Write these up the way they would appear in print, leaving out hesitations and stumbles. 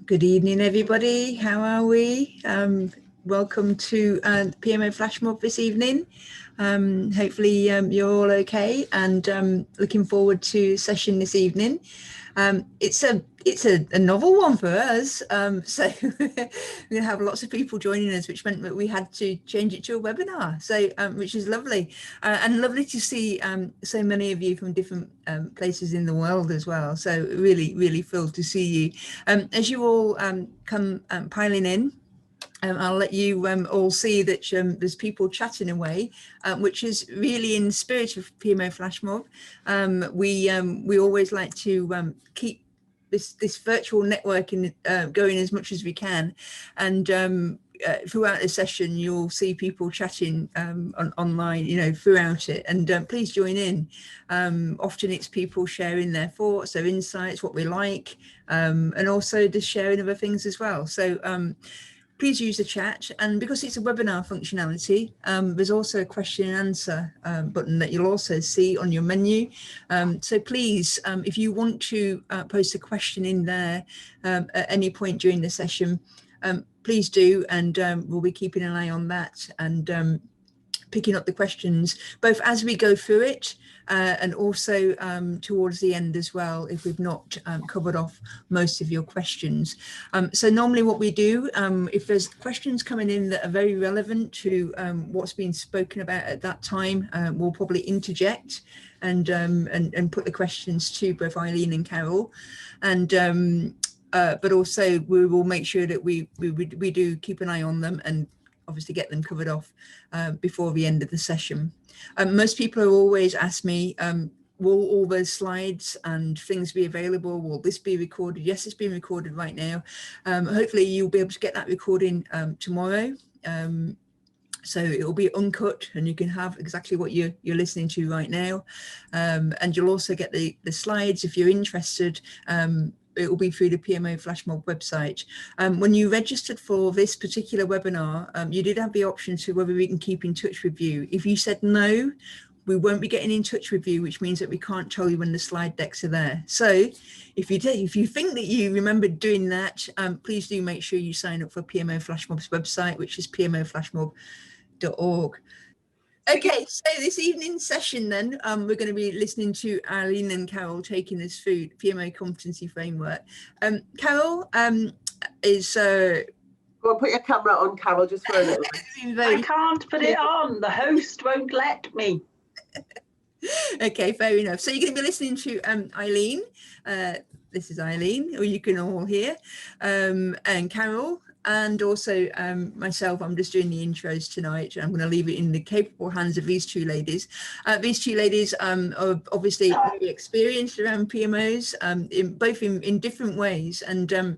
Good evening, everybody. How are we? Welcome to the PMO Flash Mob this evening. Hopefully you're all okay, and looking forward to session this evening. It's a novel one for us, so we're going to have lots of people joining us, which meant that we had to change it to a webinar, so which is lovely, and lovely to see so many of you from different places in the world as well. So really thrilled to see you. As you all come piling in, I'll let you all see that there's people chatting away, which is really in the spirit of PMO Flash Mob. We always like to keep this virtual networking going as much as we can, and throughout the session you'll see people chatting online, throughout it, and please join in. Often it's people sharing their thoughts, their insights, what we like, and also just sharing other things as well. So please use the chat, and because it's a webinar functionality, there's also a question and answer button that you'll also see on your menu. So please, if you want to post a question in there at any point during the session, please do, and we'll be keeping an eye on that and picking up the questions both as we go through it and also towards the end as well, if we've not covered off most of your questions. So normally what we do, if there's questions coming in that are very relevant to what's been spoken about at that time, we'll probably interject and put the questions to both Eileen and Carol, and but also we will make sure that we do keep an eye on them and obviously get them covered off before the end of the session. Most people have always asked me, will all those slides and things be available? Will this be recorded? Yes, it's being recorded right now. Hopefully you'll be able to get that recording tomorrow. So it will be uncut and you can have exactly what you're listening to right now. And you'll also get the slides if you're interested. It will be through the PMO Flash Mob website. When you registered for this particular webinar, you did have the option to whether we can keep in touch with you. If you said no, we won't be getting in touch with you, which means that we can't tell you when the slide decks are there. So if you think that you remembered doing that, please do make sure you sign up for PMO Flash Mob's website, which is pmoflashmob.org. Okay, so this evening's session then, we're going to be listening to Eileen and Carol taking us through PMO Competency Framework. Carol is... Go and put your camera on, Carol, just for a little bit. I can't put it on. The host won't let me. Okay, fair enough. So you're going to be listening to Eileen. This is Eileen, who you can all hear, and Carol. And also myself, I'm just doing the intros tonight. I'm going to leave it in the capable hands of these two ladies. These two ladies are obviously very experienced around PMOs, both in different ways. And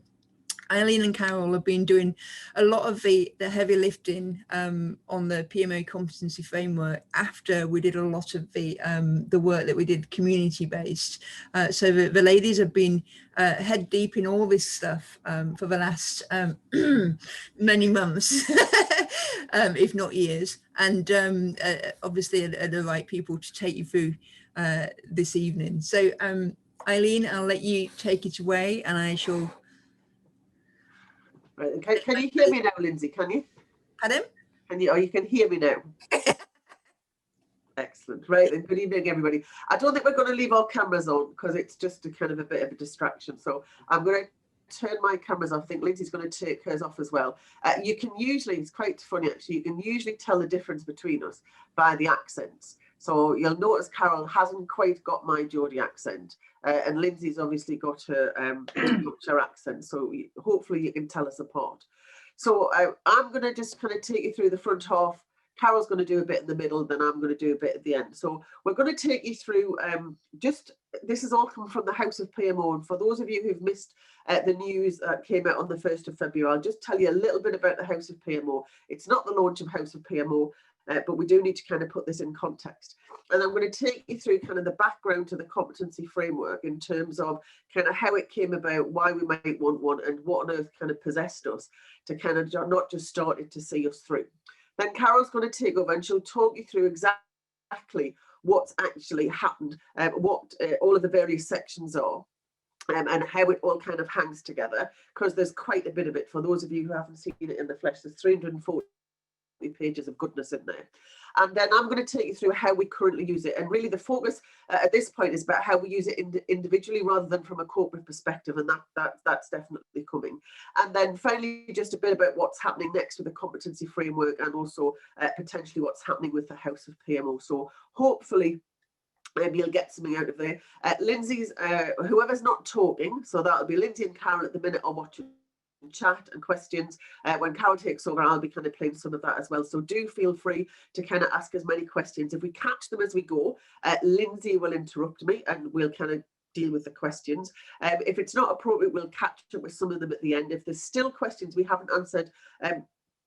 Eileen and Carol have been doing a lot of the heavy lifting on the PMO Competency Framework after we did a lot of the work that we did community-based. So the ladies have been head deep in all this stuff for the last many months, if not years, and obviously are the right people to take you through this evening. So Eileen, I'll let you take it away, and I shall... Right, can you hear me now, Lindsay? Can you? Pardon? You can hear me now. Excellent. Right, then good evening, everybody. I don't think we're going to leave our cameras on because it's just a kind of a bit of a distraction. So I'm going to turn my cameras off. I think Lindsay's going to take hers off as well. You can usually, it's quite funny actually, you can usually tell the difference between us by the accents. So you'll notice Carol hasn't quite got my Geordie accent, and Lindsay's obviously got her Yorkshire accent. So hopefully you can tell us apart. So I'm going to just kind of take you through the front half. Carol's going to do a bit in the middle, then I'm going to do a bit at the end. So we're going to take you through this has all come from the House of PMO. And for those of you who've missed the news that came out on the 1st of February, I'll just tell you a little bit about the House of PMO. It's not the launch of House of PMO. But we do need to kind of put this in context. And I'm going to take you through kind of the background to the competency framework in terms of kind of how it came about, why we might want one, and what on earth kind of possessed us to kind of not just started to see us through. Then Carol's going to take over and she'll talk you through exactly what's actually happened, what all of the various sections are. and how it all kind of hangs together, because there's quite a bit of it. For those of you who haven't seen it in the flesh, there's 340 pages of goodness in there. And then I'm going to take you through how we currently use it. And really the focus at this point is about how we use it individually rather than from a corporate perspective. And that's definitely coming. And then finally, just a bit about what's happening next with the competency framework, and also potentially what's happening with the House of PMO. So hopefully maybe you'll get something out of there. Lindsay's, whoever's not talking, so that'll be Lindsay and Karen at the minute, are watching chat and questions. When Carol takes over, I'll be kind of playing some of that as well. So do feel free to kind of ask as many questions. If we catch them as we go, Lindsay will interrupt me and we'll kind of deal with the questions. If it's not appropriate, we'll catch up with some of them at the end. If there's still questions we haven't answered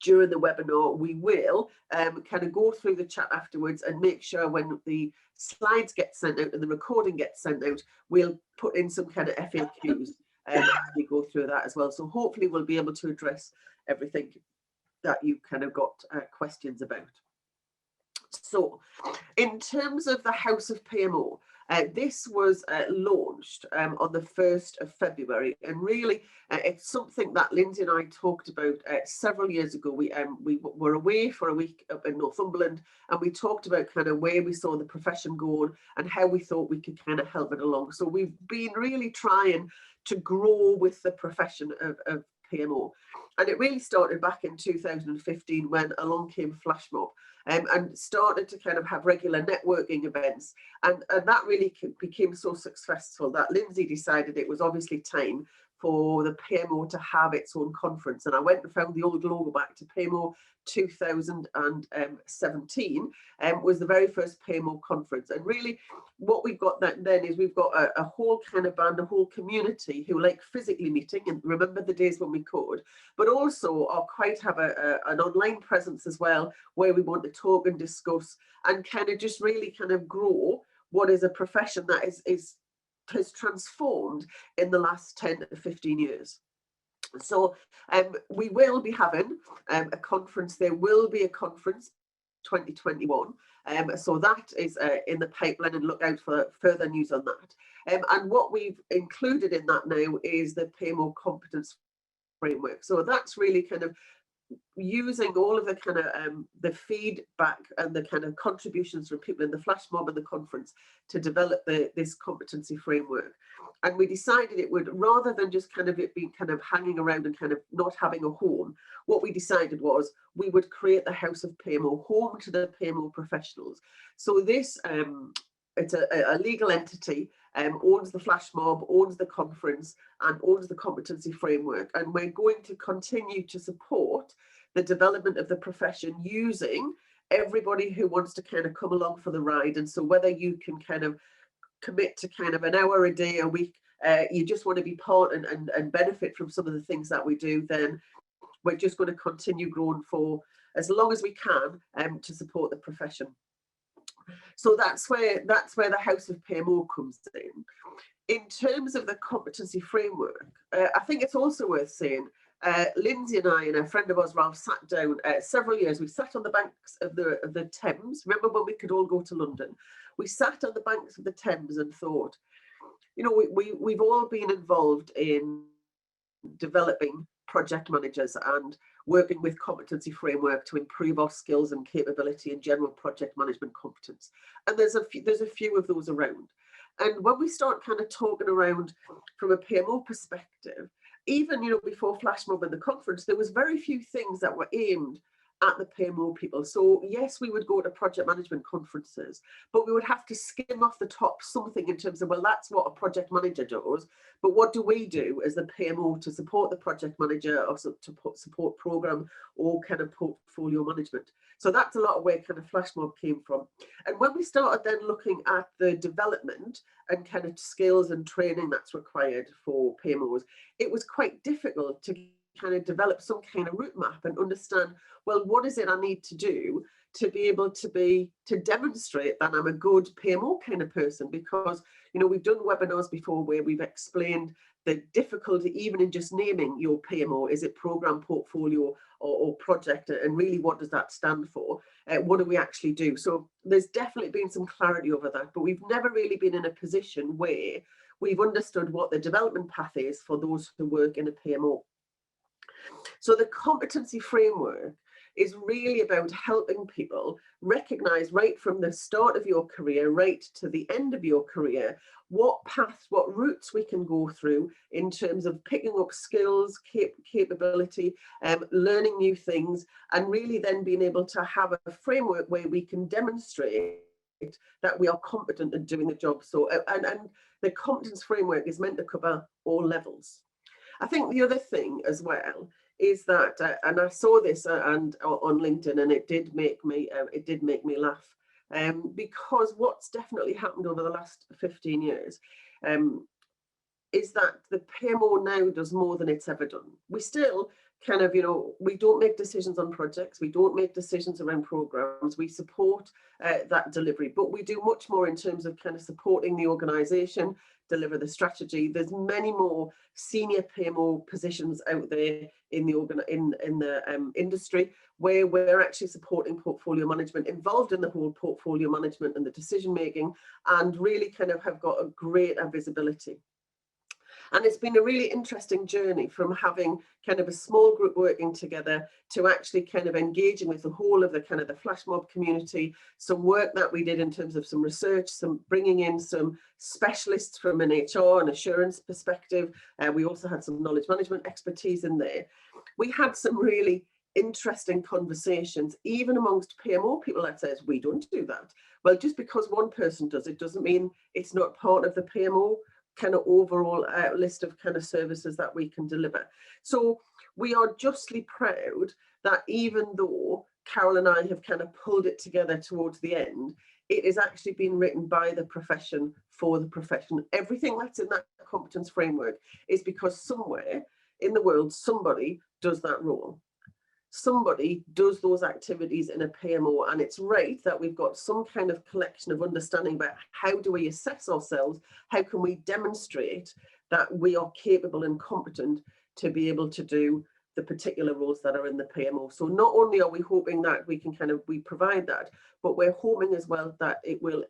during the webinar, we will kind of go through the chat afterwards and make sure when the slides get sent out and the recording gets sent out, we'll put in some kind of FAQs as we go through that as well. So hopefully we'll be able to address everything that you kind of got questions about. So in terms of the House of PMO, this was launched on the 1st of February, and really it's something that Lindsay and I talked about several years ago. We were away for a week up in Northumberland, and we talked about kind of where we saw the profession going and how we thought we could kind of help it along. So we've been really trying to grow with the profession of PMO. And it really started back in 2015 when along came Flash Mob, and started to kind of have regular networking events. And that really became so successful that Lindsay decided it was obviously time for the PMO to have its own conference. And I went and found the old logo back to PMO 2017, was the very first PMO conference. And really what we've got then is we've got a whole kind of band, a whole community who like physically meeting and remember the days when we could, but also are quite have an online presence as well, where we want to talk and discuss and kind of just really kind of grow what is a profession that has transformed in the last 10 to 15 years. So we will be having a conference. There will be a conference 2021. So that is in the pipeline, and look out for further news on that. And what we've included in that now is the PMO Competency Framework. So that's really kind of using all of the kind of the feedback and the kind of contributions from people in the flash mob and the conference to develop this competency framework. And we decided it would, rather than just kind of it being kind of hanging around and kind of not having a home, what we decided was we would create the House of PMO, home to the PMO professionals. So this it's a legal entity, owns the flash mob, owns the conference, and owns the competency framework. And we're going to continue to support the development of the profession using everybody who wants to kind of come along for the ride. And so whether you can kind of commit to kind of an hour a day, a week, you just want to be part and benefit from some of the things that we do, then we're just going to continue growing for as long as we can to support the profession. So that's where the House of PMO comes in. In terms of the competency framework, I think it's also worth saying, Lindsay and I and a friend of ours, Ralph, sat down several years. We sat on the banks of the Thames. Remember when we could all go to London? We sat on the banks of the Thames and thought, you know, we've all been involved in developing project managers and working with competency framework to improve our skills and capability in general project management competence. And there's a few of those around. And when we start kind of talking around from a PMO perspective, even, you know, before Flash Mob and the conference, there was very few things that were aimed at the PMO people. So yes, we would go to project management conferences, but we would have to skim off the top something in terms of, well, that's what a project manager does, but what do we do as the PMO to support the project manager or to support program or kind of portfolio management? So that's a lot of where kind of Flash Mob came from. And when we started then looking at the development and kind of skills and training that's required for PMOs, it was quite difficult to kind of develop some kind of route map and understand, well, what is it I need to do to be able to demonstrate that I'm a good PMO kind of person? Because, you know, we've done webinars before where we've explained the difficulty even in just naming your PMO. Is it program, portfolio, or project? And really, what does that stand for? What do we actually do? So there's definitely been some clarity over that, but we've never really been in a position where we've understood what the development path is for those who work in a PMO. So the competency framework is really about helping people recognize right from the start of your career, right to the end of your career, what paths, what routes we can go through in terms of picking up skills, capability, learning new things, and really then being able to have a framework where we can demonstrate that we are competent at doing the job. So, and the competence framework is meant to cover all levels. I think the other thing as well is that, and I saw this and on LinkedIn, and it did make me laugh, because what's definitely happened over the last 15 years is that the PMO now does more than it's ever done. We still kind of, we don't make decisions on projects, we don't make decisions around programs, we support that delivery, but we do much more in terms of kind of supporting the organisation, deliver the strategy. There's many more senior PMO positions out there in the industry where we're actually supporting portfolio management, involved in the whole portfolio management and the decision making, and really kind of have got a greater visibility. And it's been a really interesting journey from having kind of a small group working together to actually kind of engaging with the whole of the kind of the flash mob community, some work that we did in terms of some research, some bringing in some specialists from an HR and assurance perspective. We also had some knowledge management expertise in there. We had some really interesting conversations, even amongst PMO people that says, we don't do that. Well, just because one person does it doesn't mean it's not part of the PMO kind of overall list of kind of services that we can deliver. So we are justly proud that even though Carol and I have kind of pulled it together towards the end, it is actually been written by the profession for the profession. Everything that's in that competence framework is because somewhere in the world, somebody does that role. Somebody does those activities in a PMO, and it's right that we've got some kind of collection of understanding about how do we assess ourselves, how can we demonstrate that we are capable and competent to be able to do the particular roles that are in the PMO. So not only are we hoping that we can we provide that, but we're hoping as well that it will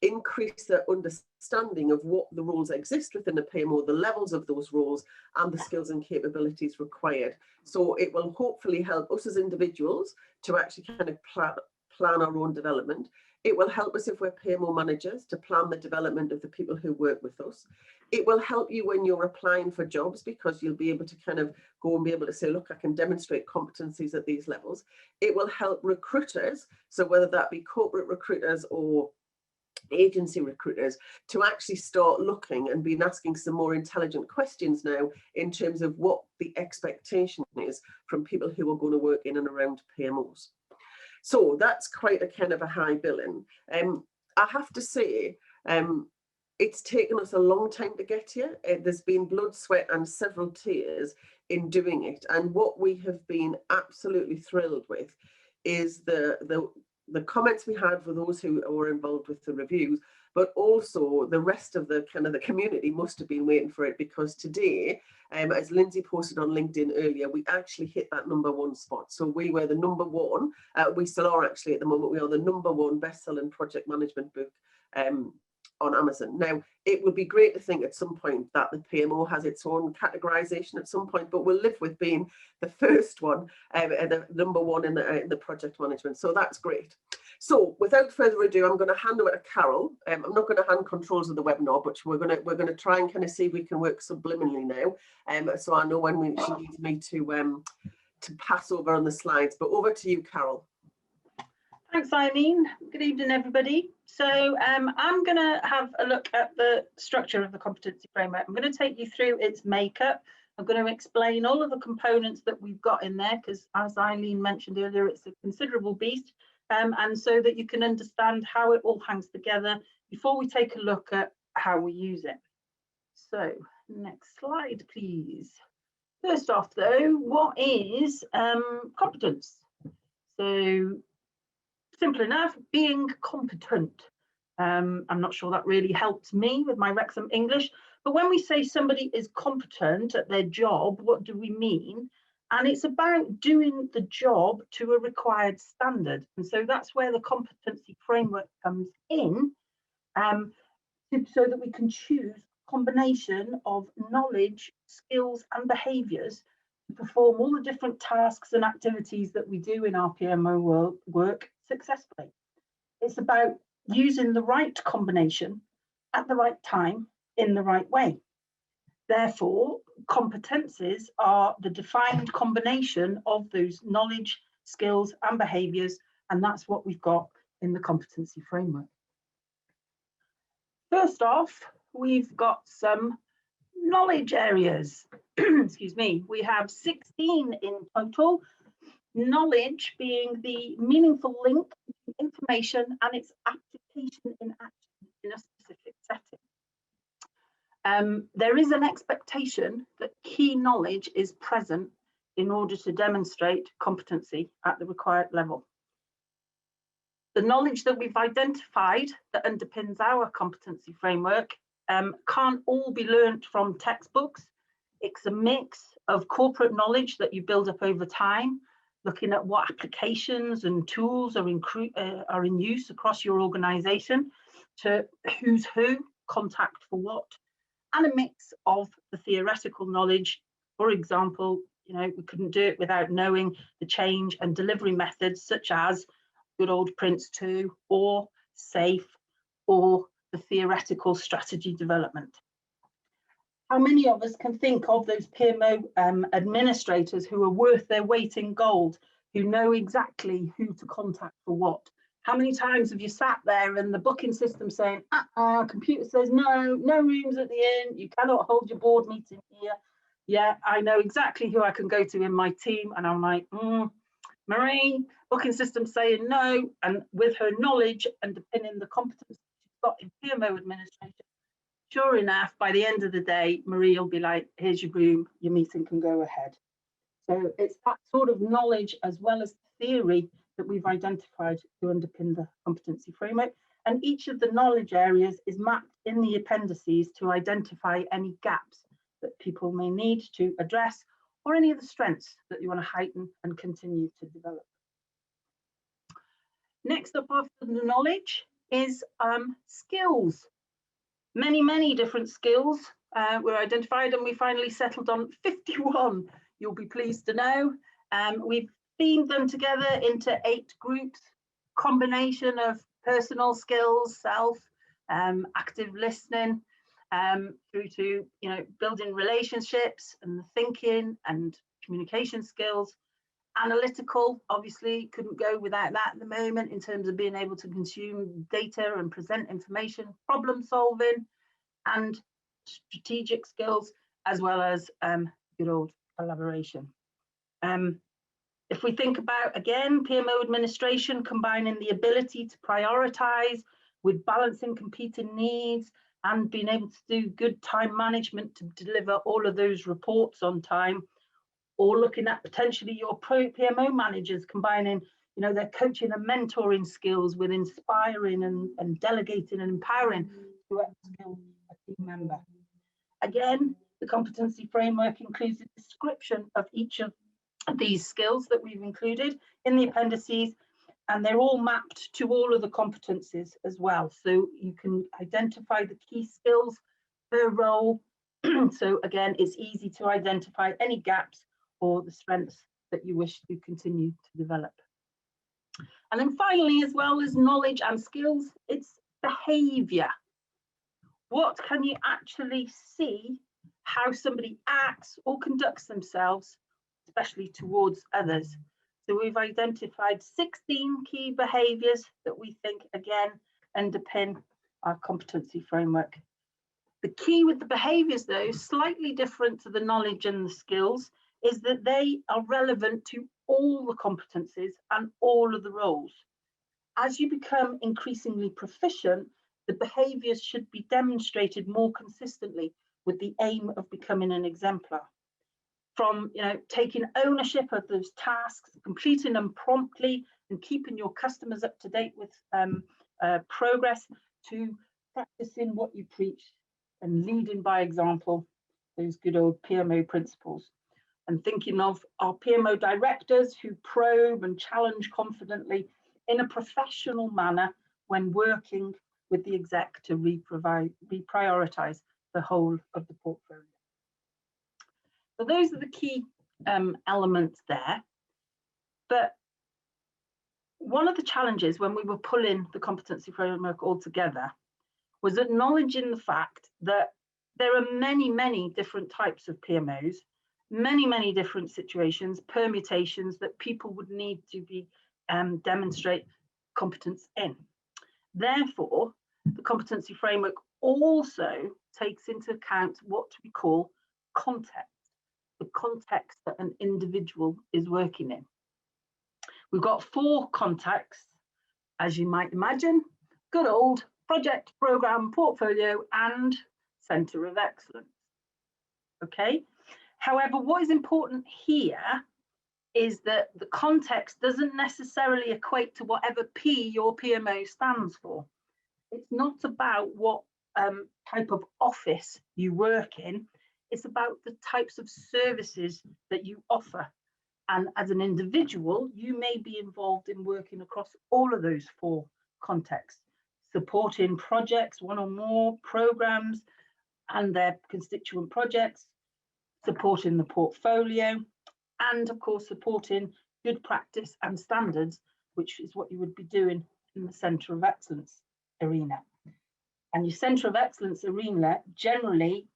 increase the understanding of what the roles exist within the PMO, the levels of those roles, and the skills and capabilities required. So it will hopefully help us as individuals to actually kind of plan our own development. It will help us if we're PMO managers to plan the development of the people who work with us. It will help you when you're applying for jobs, because you'll be able to kind of go and be able to say, look, I can demonstrate competencies at these levels. It will help recruiters, so whether that be corporate recruiters or agency recruiters, to actually start looking and be asking some more intelligent questions now in terms of what the expectation is from people who are going to work in and around PMOs. So that's quite a kind of a high billing. I have to say, it's taken us a long time to get here. There's been blood, sweat, and several tears in doing it. And what we have been absolutely thrilled with is the comments we had for those who were involved with the reviews, but also the rest of the kind of the community must have been waiting for it, because today, as Lindsay posted on LinkedIn earlier, we actually hit that #1 spot. So we were the #1, we still are actually at the moment, we are the #1 best-selling project management book on Amazon. Now, it would be great to think at some point that the PMO has its own categorization at some point, but we'll live with being the first one, the #1 in the project management. So that's great. So without further ado, I'm going to hand over to Carol. I'm not going to hand controls of the webinar, but we're going to try and kind of see if we can work subliminally now. So I know when she needs me to pass over on the slides. But over to you, Carol. Thanks, Eileen. Good evening, everybody. So I'm going to have a look at the structure of the competency framework. I'm going to take you through its makeup. I'm going to explain all of the components that we've got in there, because as Eileen mentioned earlier, it's a considerable beast. And so that you can understand how it all hangs together before we take a look at how we use it. So next slide, please. First off, though, what is competence? So simple enough, being competent. I'm not sure that really helps me with my Wrexham English, but when we say somebody is competent at their job, what do we mean? And it's about doing the job to a required standard. And so that's where the competency framework comes in, so that we can choose combination of knowledge, skills and behaviours to perform all the different tasks and activities that we do in our PMO work successfully. It's about using the right combination at the right time in the right way. Therefore, competencies are the defined combination of those knowledge, skills and behaviours, and that's what we've got in the competency framework. First off, we've got some knowledge areas. Excuse me. We have 16 in total, knowledge being the meaningful link between information and its application in action in a specific setting. There is an expectation that key knowledge is present in order to demonstrate competency at the required level. The knowledge that we've identified that underpins our competency framework can't all be learnt from textbooks. It's a mix of corporate knowledge that you build up over time, looking at what applications and tools are in use across your organisation, to who's who, contact for what, and a mix of the theoretical knowledge. For example, we couldn't do it without knowing the change and delivery methods such as good old Prince2 or SAFE or the theoretical strategy development. How many of us can think of those PMO administrators who are worth their weight in gold, who know exactly who to contact for what? How many times have you sat there and the booking system saying, computer says no rooms at the inn, you cannot hold your board meeting here. Yeah, I know exactly who I can go to in my team, and I'm like, Marie, booking system saying no, and with her knowledge underpinning the competence she's got in PMO administration, sure enough, by the end of the day, Marie will be like, here's your room, your meeting can go ahead. So it's that sort of knowledge as well as theory that we've identified to underpin the competency framework. And each of the knowledge areas is mapped in the appendices to identify any gaps that people may need to address, or any of the strengths that you want to heighten and continue to develop. Next up after the knowledge is skills. Many different skills were identified, and we finally settled on 51, you'll be pleased to know. We've themed them together into 8 groups, combination of personal skills, self, active listening, through to building relationships and the thinking and communication skills. Analytical, obviously, couldn't go without that at the moment in terms of being able to consume data and present information, problem solving, and strategic skills, as well as good old collaboration. If we think about, again, PMO administration combining the ability to prioritise with balancing competing needs and being able to do good time management to deliver all of those reports on time, or looking at potentially your PMO managers combining their coaching and mentoring skills with inspiring and delegating and empowering to upskill a team member. Again, the competency framework includes a description of each of these skills that we've included in the appendices, and they're all mapped to all of the competencies as well. So you can identify the key skills per role. So again, it's easy to identify any gaps or the strengths that you wish to continue to develop. And then finally, as well as knowledge and skills, it's behaviour. What can you actually see how somebody acts or conducts themselves, especially towards others? So we've identified 16 key behaviours that we think, again, underpin our competency framework. The key with the behaviours, though, slightly different to the knowledge and the skills, is that they are relevant to all the competencies and all of the roles. As you become increasingly proficient, the behaviours should be demonstrated more consistently with the aim of becoming an exemplar. From taking ownership of those tasks, completing them promptly, and keeping your customers up to date with progress, to practicing what you preach and leading by example, those good old PMO principles. And thinking of our PMO directors who probe and challenge confidently in a professional manner when working with the exec to reprioritise the whole of the portfolio. So those are the key elements there. But one of the challenges when we were pulling the competency framework all together was acknowledging the fact that there are many, many different types of PMOs, many different situations, permutations that people would need to be demonstrate competence in. Therefore, the competency framework also takes into account what we call context, the context that an individual is working in. We've got 4 contexts, as you might imagine: good old project, program, portfolio, and centre of excellence. Okay. However, what is important here is that the context doesn't necessarily equate to whatever P your PMO stands for. It's not about what type of office you work in. It's about the types of services that you offer. And as an individual, you may be involved in working across all of those 4 contexts, supporting projects, one or more programs and their constituent projects, supporting the portfolio, and of course supporting good practice and standards, which is what you would be doing in the Centre of Excellence arena. And your Centre of Excellence arena, generally,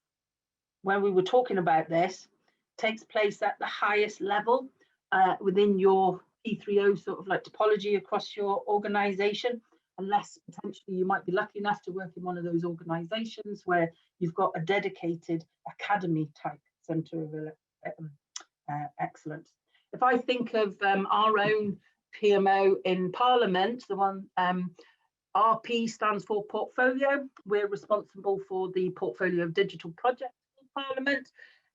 when we were talking about this, takes place at the highest level within your P3O sort of like topology across your organisation, unless potentially you might be lucky enough to work in one of those organisations where you've got a dedicated academy type Centre of Excellence. If I think of our own PMO in Parliament, the one RP stands for portfolio. We're responsible for the portfolio of digital projects in Parliament.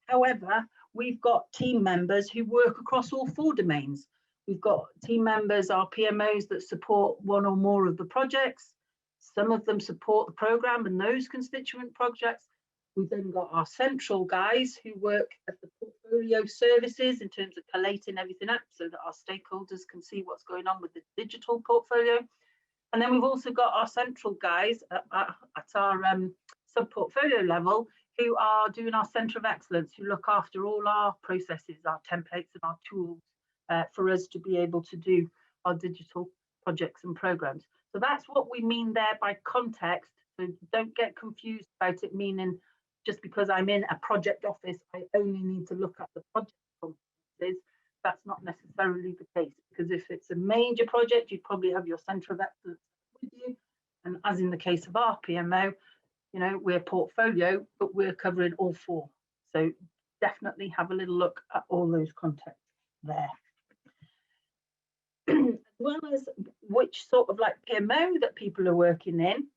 However, we've got team members who work across all 4 domains. We've got team members, our PMOs, that support one or more of the projects. Some of them support the programme and those constituent projects. We've then got our central guys who work at the portfolio services in terms of collating everything up so that our stakeholders can see what's going on with the digital portfolio. And then we've also got our central guys at our sub-portfolio level who are doing our Centre of Excellence, who look after all our processes, our templates and our tools for us to be able to do our digital projects and programs. So that's what we mean there by context. So don't get confused about it meaning just because I'm in a project office, I only need to look at the project competencies. That's not necessarily the case, because if it's a major project, you'd probably have your Centre of Excellence with you. And as in the case of our PMO, you know, we're portfolio, but we're covering all 4. So definitely have a little look at all those contexts there. As well as which sort of like PMO that people are working in.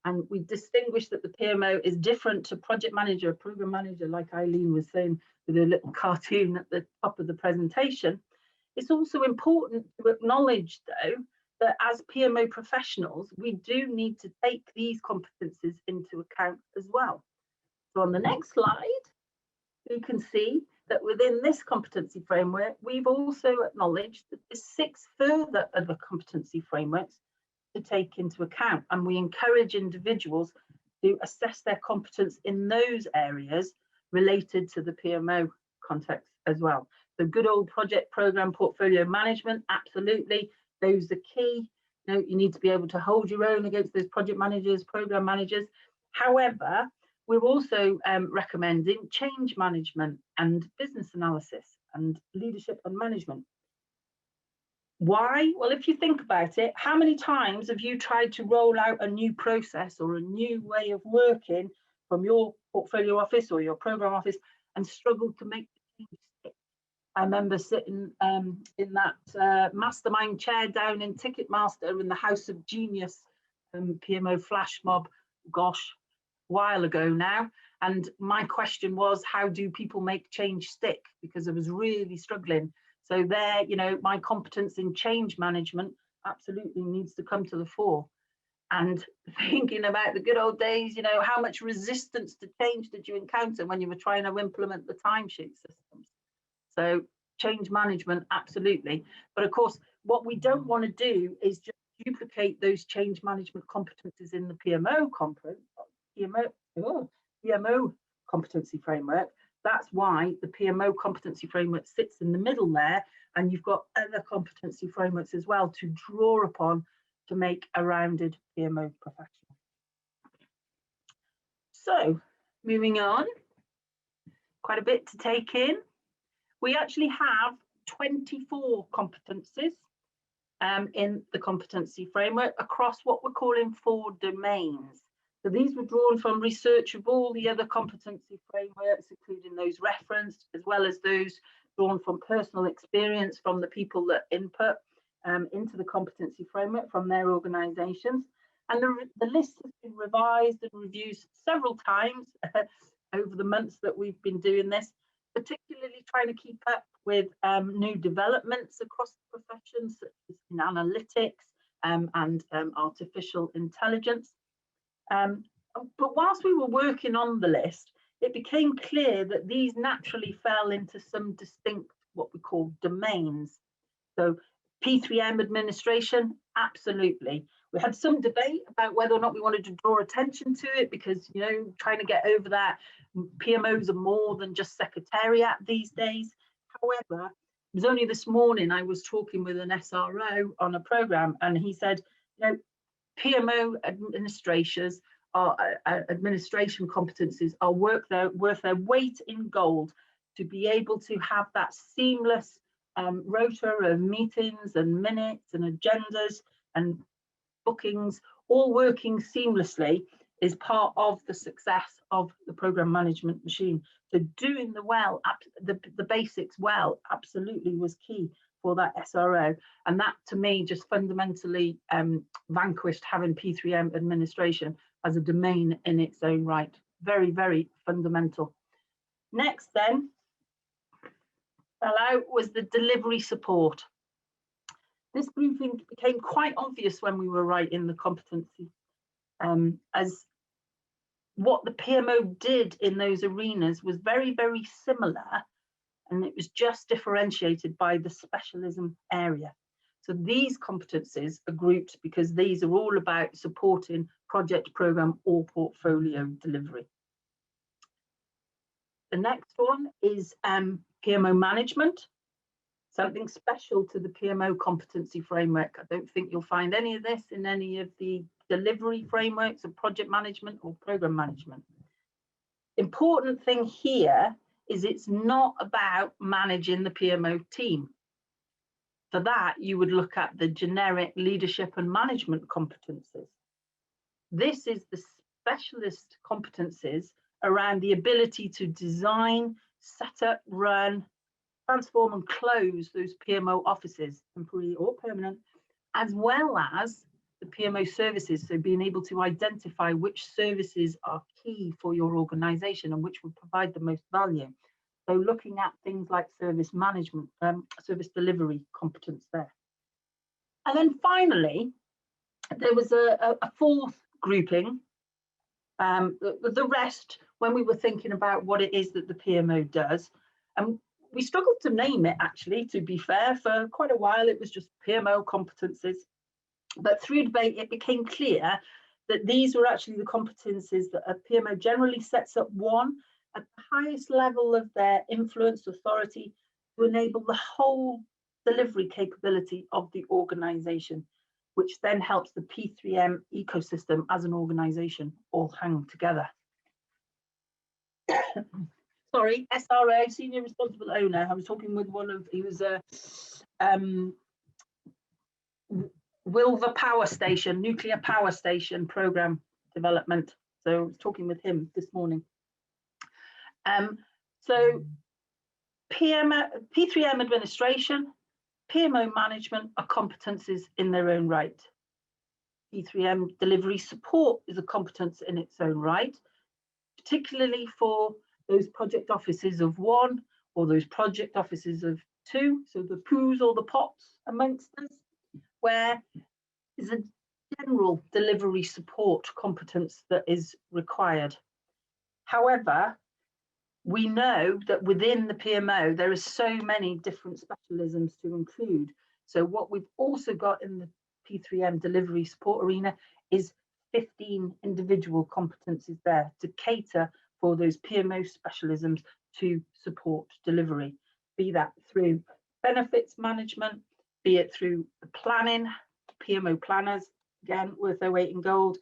And we distinguish that the PMO is different to project manager, program manager, like Eileen was saying with a little cartoon at the top of the presentation. It's also important to acknowledge, though, that as PMO professionals, we do need to take these competencies into account as well. So on the next slide, you can see that within this competency framework, we've also acknowledged that there's 6 further other competency frameworks to take into account, and we encourage individuals to assess their competence in those areas related to the PMO context as well. So good old project, program, portfolio management, absolutely, those are key. You know, you need to be able to hold your own against those project managers, program managers. However, we're also recommending change management and business analysis and leadership and management. Why? Well, if you think about it, how many times have you tried to roll out a new process or a new way of working from your portfolio office or your program office and struggled to make the change stick? I remember sitting in that mastermind chair down in Ticketmaster in the House of Genius PMO flash mob, gosh, a while ago now. And my question was, how do people make change stick? Because I was really struggling. So there, you know, my competence in change management absolutely needs to come to the fore. And thinking about the good old days, you know, how much resistance to change did you encounter when you were trying to implement the timesheet systems? So change management, absolutely. But of course, what we don't want to do is just duplicate those change management competencies in the PMO PMO Competency Framework. That's why the PMO Competency Framework sits in the middle there, and you've got other competency frameworks as well to draw upon to make a rounded PMO professional. So, moving on, quite a bit to take in. We actually have 24 competencies in the competency framework across what we're calling 4 domains. So these were drawn from research of all the other competency frameworks, including those referenced, as well as those drawn from personal experience from the people that input into the competency framework from their organisations. And the list has been revised and reviewed several times over the months that we've been doing this, particularly trying to keep up with new developments across the professions, such as in analytics and artificial intelligence. But whilst we were working on the list, it became clear that these naturally fell into some distinct, what we call domains. So P3M administration, absolutely. We had some debate about whether or not we wanted to draw attention to it because, you know, trying to get over that PMOs are more than just secretariat these days. However, it was only this morning I was talking with an SRO on a program, and he said, you know, PMO administrators are administration competencies are worth their weight in gold to be able to have that seamless rota of meetings and minutes and agendas and bookings all working seamlessly is part of the success of the program management machine. So doing the basics well absolutely was key for that SRO, and that to me just fundamentally vanquished having P3M administration as a domain in its own right. Very, very fundamental. Next then, was the delivery support. This grouping became quite obvious when we were writing the competency, as what the PMO did in those arenas was very, very similar, and it was just differentiated by the specialism area. So these competencies are grouped because these are all about supporting project, program, or portfolio delivery. The next one is PMO management, something special to the PMO competency framework. I don't think you'll find any of this in any of the delivery frameworks of project management or program management. Important thing here is it's not about managing the PMO team. For that, you would look at the generic leadership and management competencies. This is the specialist competencies around the ability to design, set up, run, transform and close those PMO offices, temporary or permanent, as well as the PMO services. So being able to identify which services are key for your organization and which will provide the most value. So looking at things like service management, service delivery competence there. And then finally, there was a fourth grouping. The rest, when we were thinking about what it is that the PMO does, and we struggled to name it actually, to be fair, for quite a while it was just PMO competencies. But through debate, it became clear that these were actually the competencies that a PMO generally sets up one at the highest level of their influence authority to enable the whole delivery capability of the organization, which then helps the P3M ecosystem as an organization all hang together. Sorry, SRO, Senior Responsible Owner. I was talking with he was a Wilver Power Station, Nuclear Power Station Program Development. So I was talking with him this morning. So P3M administration, PMO management are competencies in their own right. P3M delivery support is a competence in its own right, particularly for those project offices of 1 or those project offices of 2, so the poos or the pots amongst us, where is a general delivery support competence that is required. However, we know that within the PMO, there are so many different specialisms to include. So what we've also got in the P3M delivery support arena is 15 individual competencies there to cater for those PMO specialisms to support delivery, be that through benefits management, be it through the planning, PMO planners, again, worth their weight in gold,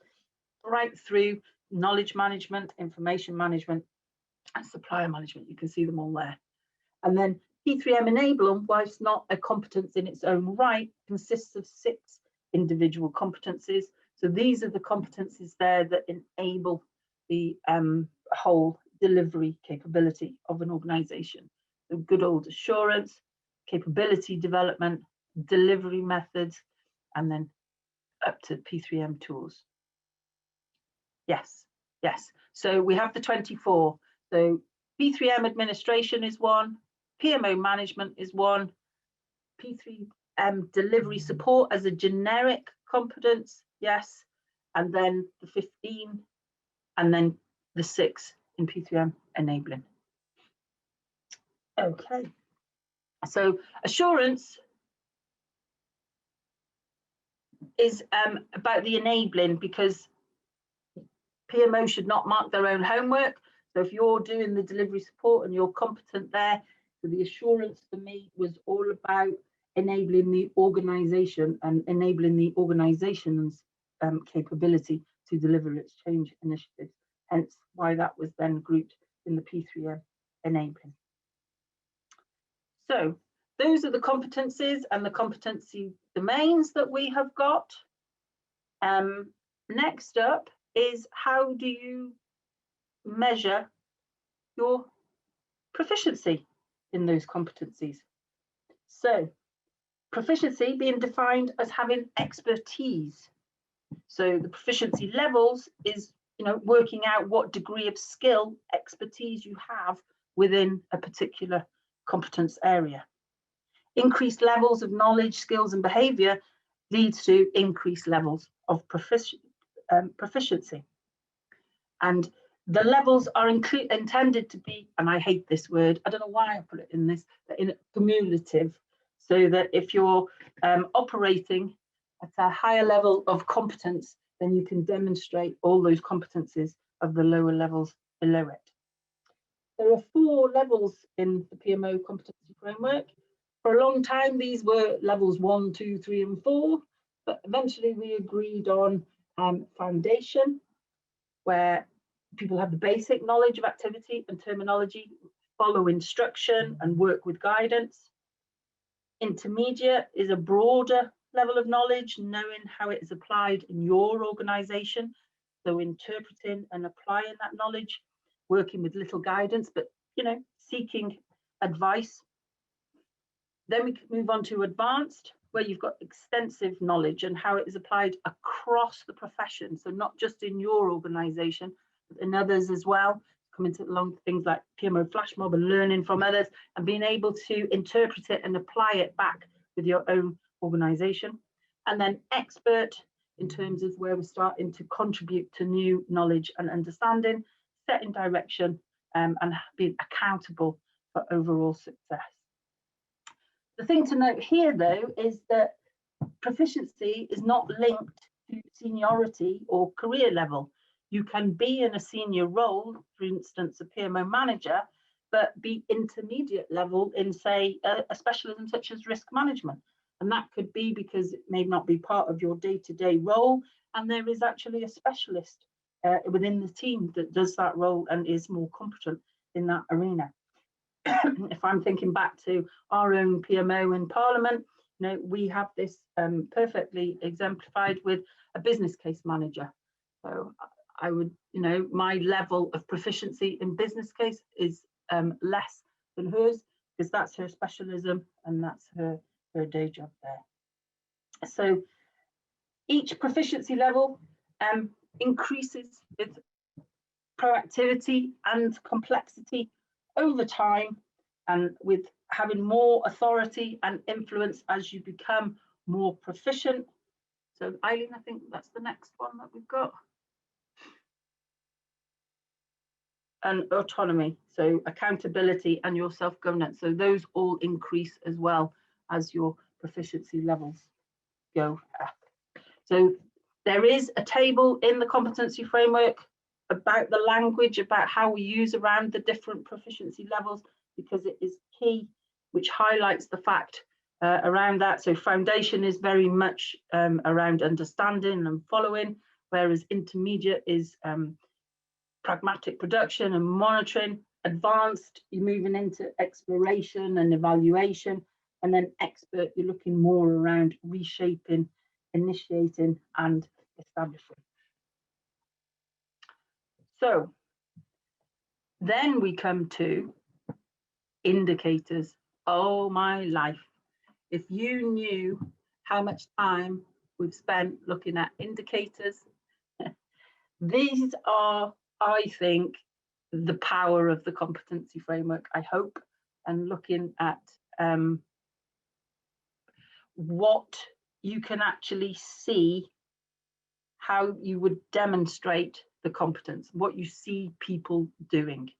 right through knowledge management, information management, and supplier management. You can see them all there. And then P3M Enablement, whilst not a competence in its own right, consists of 6 individual competencies. So these are the competencies there that enable the whole delivery capability of an organisation. So good old assurance, capability development, delivery methods, and then up to P3M tools. Yes, yes. So we have the 24. So P3M administration is one, PMO management is one, P3M delivery support as a generic competence, yes, and then the 15, and then the 6 in P3M enabling. Okay, so assurance is about the enabling, because PMO should not mark their own homework. So if you're doing the delivery support and you're competent there, so the assurance for me was all about enabling the organisation and enabling the organisation's capability to deliver its change initiatives. Hence why that was then grouped in the P3M enabling. So those are the competencies and the competency domains that we have got. Next up is, how do you measure your proficiency in those competencies? So proficiency being defined as having expertise. So the proficiency levels is, working out what degree of skill, expertise you have within a particular competence area. Increased levels of knowledge, skills, and behaviour leads to increased levels of proficiency. And the levels are intended to be, and I hate this word, I don't know why I put it in this, but in cumulative, so that if you're operating at a higher level of competence, then you can demonstrate all those competencies of the lower levels below it. There are 4 levels in the PMO Competency Framework. For a long time, these were levels 1, 2, 3, and 4, but eventually we agreed on foundation, where people have the basic knowledge of activity and terminology, follow instruction and work with guidance. Intermediate is a broader level of knowledge, knowing how it is applied in your organisation. So interpreting and applying that knowledge, working with little guidance, but seeking advice. Then we can move on to advanced, where you've got extensive knowledge and how it is applied across the profession. So not just in your organisation, but in others as well. Coming along things like PMO flash mob and learning from others and being able to interpret it and apply it back with your own organisation. And then expert, in terms of where we're starting to contribute to new knowledge and understanding, setting direction, and being accountable for overall success. The thing to note here, though, is that proficiency is not linked to seniority or career level. You can be in a senior role, for instance, a PMO manager, but be intermediate level in, say, a specialism such as risk management. And that could be because it may not be part of your day-to-day role, and there is actually a specialist within the team that does that role and is more competent in that arena. If I'm thinking back to our own PMO in Parliament, we have this perfectly exemplified with a business case manager. So I would, my level of proficiency in business case is less than hers, because that's her specialism and that's her day job there. So each proficiency level increases with proactivity and complexity over time, and with having more authority and influence as you become more proficient. So Eileen, I think that's the next one that we've got. And autonomy, so accountability and your self-governance. So those all increase as well as your proficiency levels go up. So There is a table in the competency framework about the language, about how we use around the different proficiency levels, because it is key, which highlights the fact around that. So foundation is very much around understanding and following, whereas intermediate is pragmatic production and monitoring. Advanced, you're moving into exploration and evaluation, and then expert, you're looking more around reshaping, initiating and establishing. So then we come to indicators. Oh my life, if you knew how much time we've spent looking at indicators, these are, I think, the power of the competency framework, I hope, and looking at what you can actually see, how you would demonstrate the competence, what you see people doing.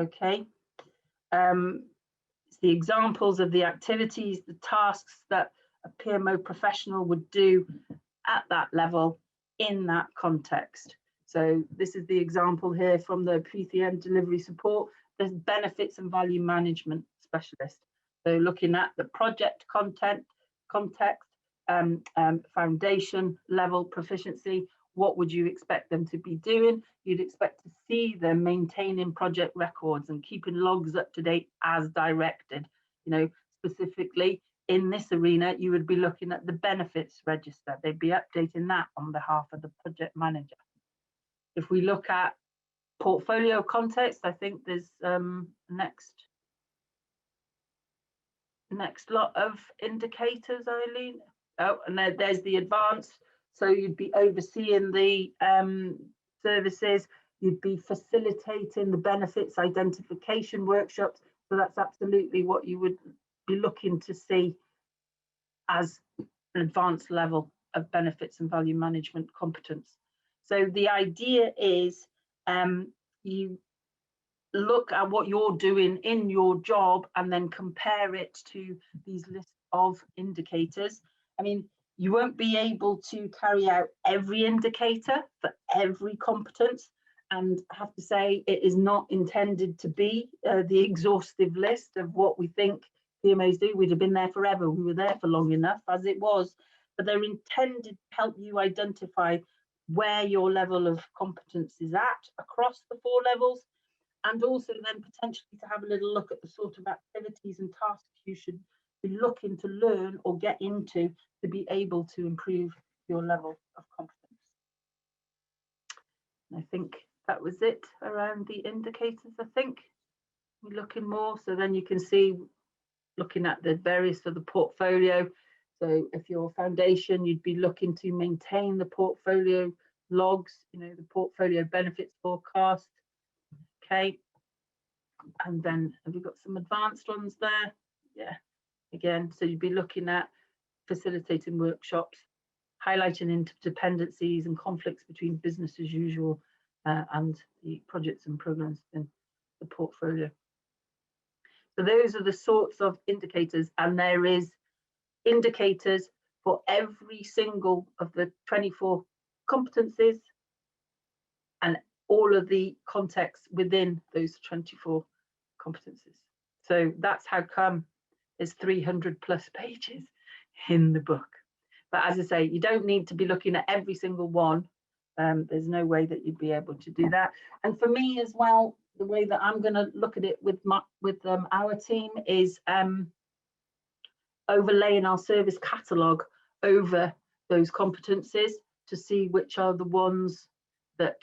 Okay, it's the examples of the activities, the tasks that a PMO professional would do at that level in that context. So this is the example here from the PCM delivery support. There's benefits and value management specialist. So looking at the project context, foundation level proficiency, what would you expect them to be doing? You'd expect to see them maintaining project records and keeping logs up to date as directed. You know, specifically in this arena, you would be looking at the benefits register. They'd be updating that on behalf of the project manager. If we look at portfolio context, I think there's next lot of indicators, Eileen. Oh, and there's the advanced. So you'd be overseeing the services, you'd be facilitating the benefits identification workshops. So that's absolutely what you would be looking to see as an advanced level of benefits and value management competence. So the idea is you look at what you're doing in your job and then compare it to these lists of indicators. I mean, you won't be able to carry out every indicator for every competence, and I have to say it is not intended to be the exhaustive list of what we think PMOs do. We'd have been there forever. We were there for long enough as it was, but they're intended to help you identify where your level of competence is at across the 4 levels, and also then potentially to have a little look at the sort of activities and tasks you should be looking to learn or get into to be able to improve your level of competence. And I think that was it around the indicators. I think we're looking more, so then you can see, looking at the various for the portfolio. So if you're foundation, you'd be looking to maintain the portfolio logs, you know, the portfolio benefits forecast. Okay, and then have we got some advanced ones there? Yeah, again, so you'd be looking at facilitating workshops, highlighting interdependencies and conflicts between business as usual and the projects and programs in the portfolio. So those are the sorts of indicators, and there is indicators for every single of the 24 competencies and all of the context within those 24 competencies. So that's how come there's 300 plus pages in the book. But as I say, you don't need to be looking at every single one. There's no way that you'd be able to do that. And for me as well, the way that I'm going to look at it with our team is overlaying our service catalogue over those competencies to see which are the ones that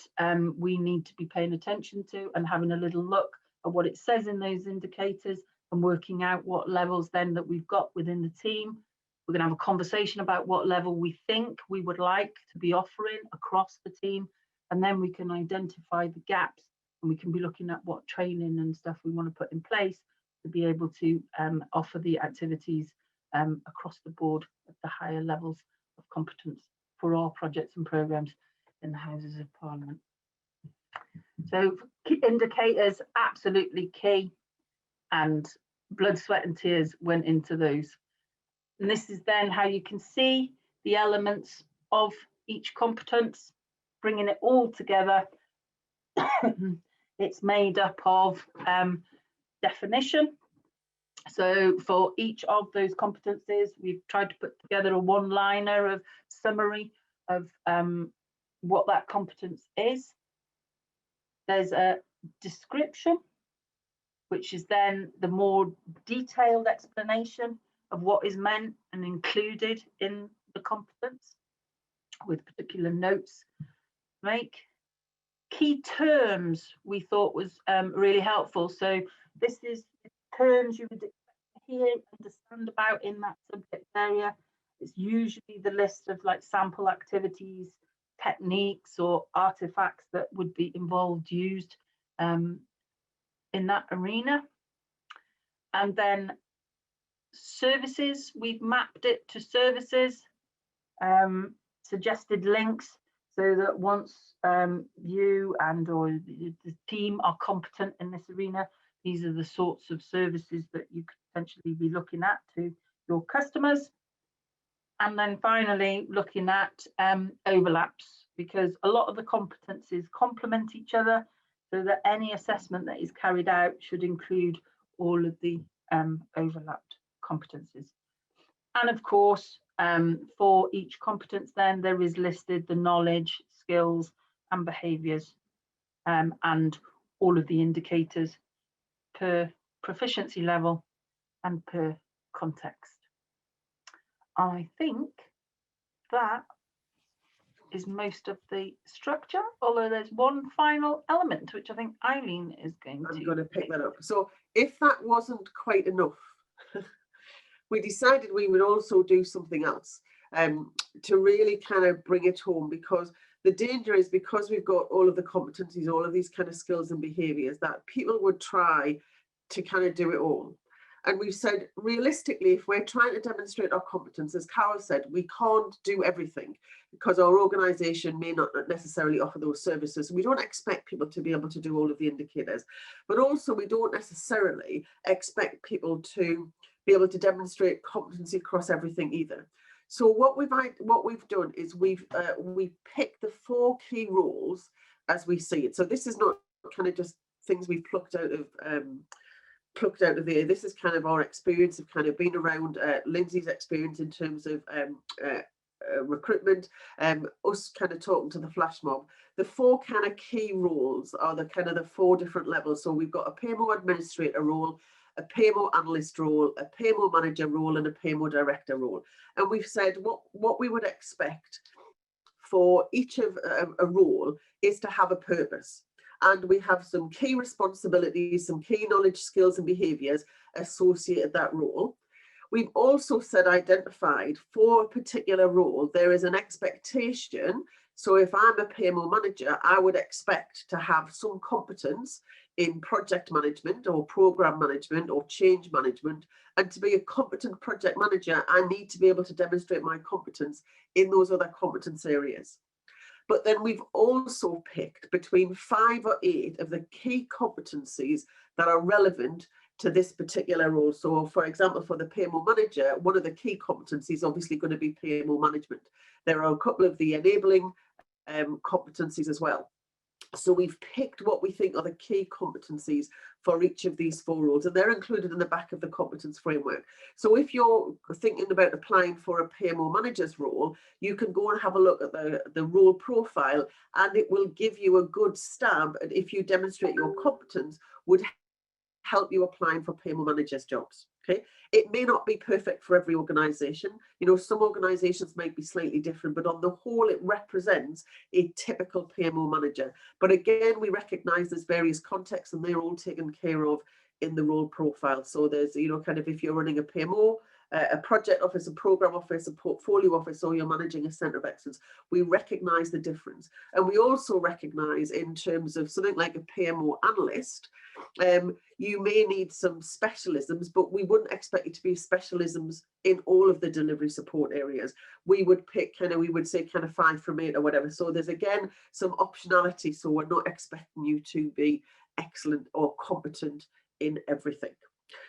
we need to be paying attention to, and having a little look at what it says in those indicators and working out what levels then that we've got within the team. We're going to have a conversation about what level we think we would like to be offering across the team, and then we can identify the gaps, and we can be looking at what training and stuff we want to put in place to be able to offer the activities across the board at the higher levels of competence for our projects and programs in the Houses of Parliament. So indicators, absolutely key, and blood, sweat and tears went into those. And this is then how you can see the elements of each competence, bringing it all together. It's made up of definition. So for each of those competencies, we've tried to put together a one-liner of summary of what that competence is. There's a description, which is then the more detailed explanation of what is meant and included in the competence, with particular notes to make. Key terms we thought was really helpful. So this is terms you would hear, understand about in that subject area. It's usually the list of like sample activities, techniques or artifacts that would be involved, used in that arena. And then services, we've mapped it to services, suggested links, so that once you and or the team are competent in this arena, these are the sorts of services that you could potentially be looking at to your customers. And then finally, looking at overlaps, because a lot of the competencies complement each other, so that any assessment that is carried out should include all of the overlapped competencies. And of course, for each competence then there is listed the knowledge, skills and behaviours, and all of the indicators per proficiency level and per context. I think that is most of the structure, although there's one final element which I think Eileen is going to pick that up. So if that wasn't quite enough, we decided we would also do something else to really kind of bring it home, because the danger is, because we've got all of the competencies, all of these kind of skills and behaviours, that people would try to kind of do it all. And we've said, realistically, if we're trying to demonstrate our competence, as Carol said, we can't do everything because our organisation may not necessarily offer those services. We don't expect people to be able to do all of the indicators, but also we don't necessarily expect people to be able to demonstrate competency across everything either. So what we've done is we've picked the 4 key roles as we see it. So this is not kind of just things we've plucked out of the air. This is kind of our experience of kind of being around, Lindsay's experience in terms of recruitment, us kind of talking to the flash mob. The 4 kind of key roles are the kind of the 4 different levels. So we've got a PMO administrator role, a PMO analyst role, a PMO manager role and a PMO director role. And we've said what we would expect for each of a role is to have a purpose. And we have some key responsibilities, some key knowledge, skills and behaviours associated with that role. We've also said, identified for a particular role, there is an expectation. So if I'm a PMO manager, I would expect to have some competence in project management or program management or change management. And to be a competent project manager, I need to be able to demonstrate my competence in those other competence areas. But then we've also picked between 5 or 8 of the key competencies that are relevant to this particular role. So for example, for the PMO manager, one of the key competencies is obviously going to be PMO management. There are a couple of the enabling competencies as well. So we've picked what we think are the key competencies for each of these 4 roles, and they're included in the back of the competence framework. So if you're thinking about applying for a PMO manager's role, you can go and have a look at the role profile, and it will give you a good stab at, if you demonstrate your competence, would help you applying for PMO managers jobs. Okay, it may not be perfect for every organisation. You know, some organisations might be slightly different, but on the whole, it represents a typical PMO manager. But again, we recognise there's various contexts, and they're all taken care of in the role profile. So there's, you know, kind of if you're running a PMO, a project office, a program office, a portfolio office, or you're managing a centre of excellence, we recognise the difference. And we also recognise, in terms of something like a PMO analyst, you may need some specialisms, but we wouldn't expect you to be specialisms in all of the delivery support areas. We would pick we would say 5 from 8 or whatever. So there's again some optionality. So we're not expecting you to be excellent or competent in everything.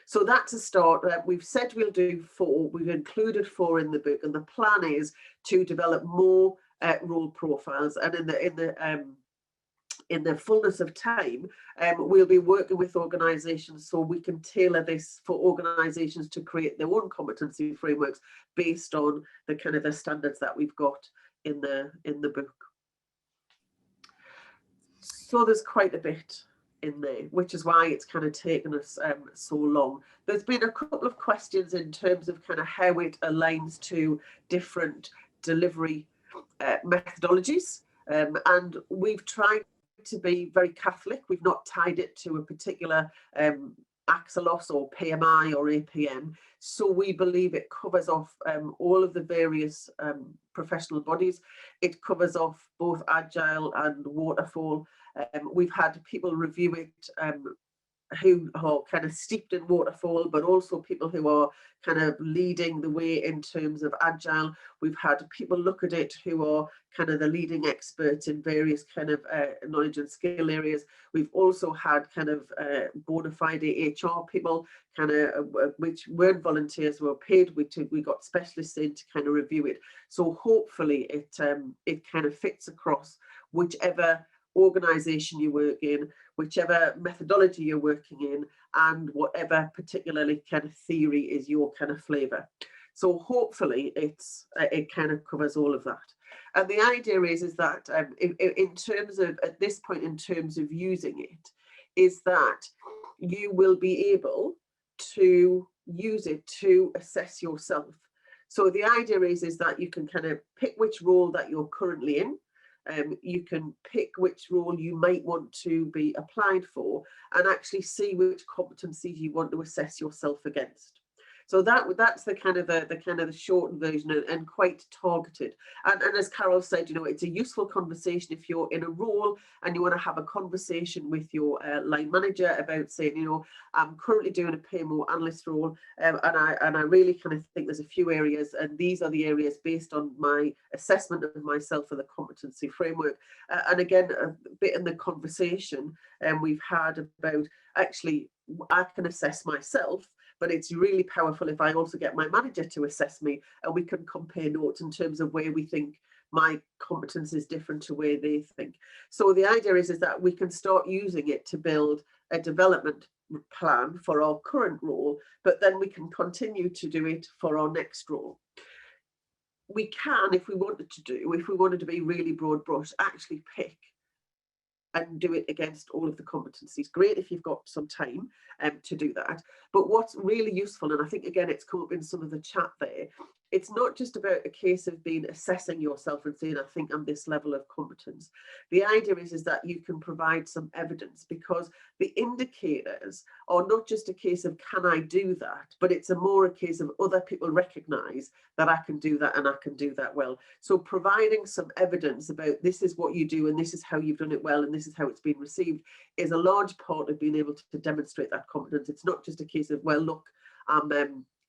So that's a start. We've said we'll do 4. We've included 4 in the book, and the plan is to develop more role profiles, and in the fullness of time, we'll be working with organisations so we can tailor this for organisations to create their own competency frameworks based on the kind of the standards that we've got in the book. So there's quite a bit in there, which is why it's kind of taken us so long. There's been a couple of questions in terms of kind of how it aligns to different delivery methodologies, and we've tried to be very Catholic. We've not tied it to a particular Axelos or PMI or APM. So we believe it covers off all of the various professional bodies. It covers off both Agile and Waterfall. We've had people review it who are kind of steeped in Waterfall, but also people who are kind of leading the way in terms of Agile. We've had people look at it who are kind of the leading experts in various kind of knowledge and skill areas. We've also had kind of bona fide HR people, kind of which weren't volunteers, were paid. We got specialists in to kind of review it. So hopefully it kind of fits across whichever organisation you work in, whichever methodology you're working in, and whatever particularly kind of theory is your kind of flavour. So hopefully it kind of covers all of that. And the idea is that in terms of, at this point, in terms of using it, is that you will be able to use it to assess yourself. So the idea is that you can kind of pick which role that you're currently in. You can pick which role you might want to be applied for, and actually see which competencies you want to assess yourself against. So that's the kind of the shortened version, and quite targeted. And as Carol said, you know, it's a useful conversation if you're in a role and you want to have a conversation with your line manager about saying, you know, I'm currently doing a PMO analyst role, and I really kind of think there's a few areas, and these are the areas based on my assessment of myself for the competency framework. And again, a bit in the conversation we've had about, actually, I can assess myself, but it's really powerful if I also get my manager to assess me, and we can compare notes in terms of where we think my competence is different to where they think. So the idea is that we can start using it to build a development plan for our current role, but then we can continue to do it for our next role. We can, if we wanted to be really broad brush, actually pick and do it against all of the competencies. Great if you've got some time to do that. But what's really useful, and I think again it's come up in some of the chat there, it's not just about a case of assessing yourself and saying, I think I'm this level of competence. The idea is that you can provide some evidence, because the indicators are not just a case of can I do that, but it's more a case of other people recognise that I can do that and I can do that well. So providing some evidence about this is what you do and this is how you've done it well and this is how it's been received is a large part of being able to demonstrate that competence. It's not just a case of, well, look,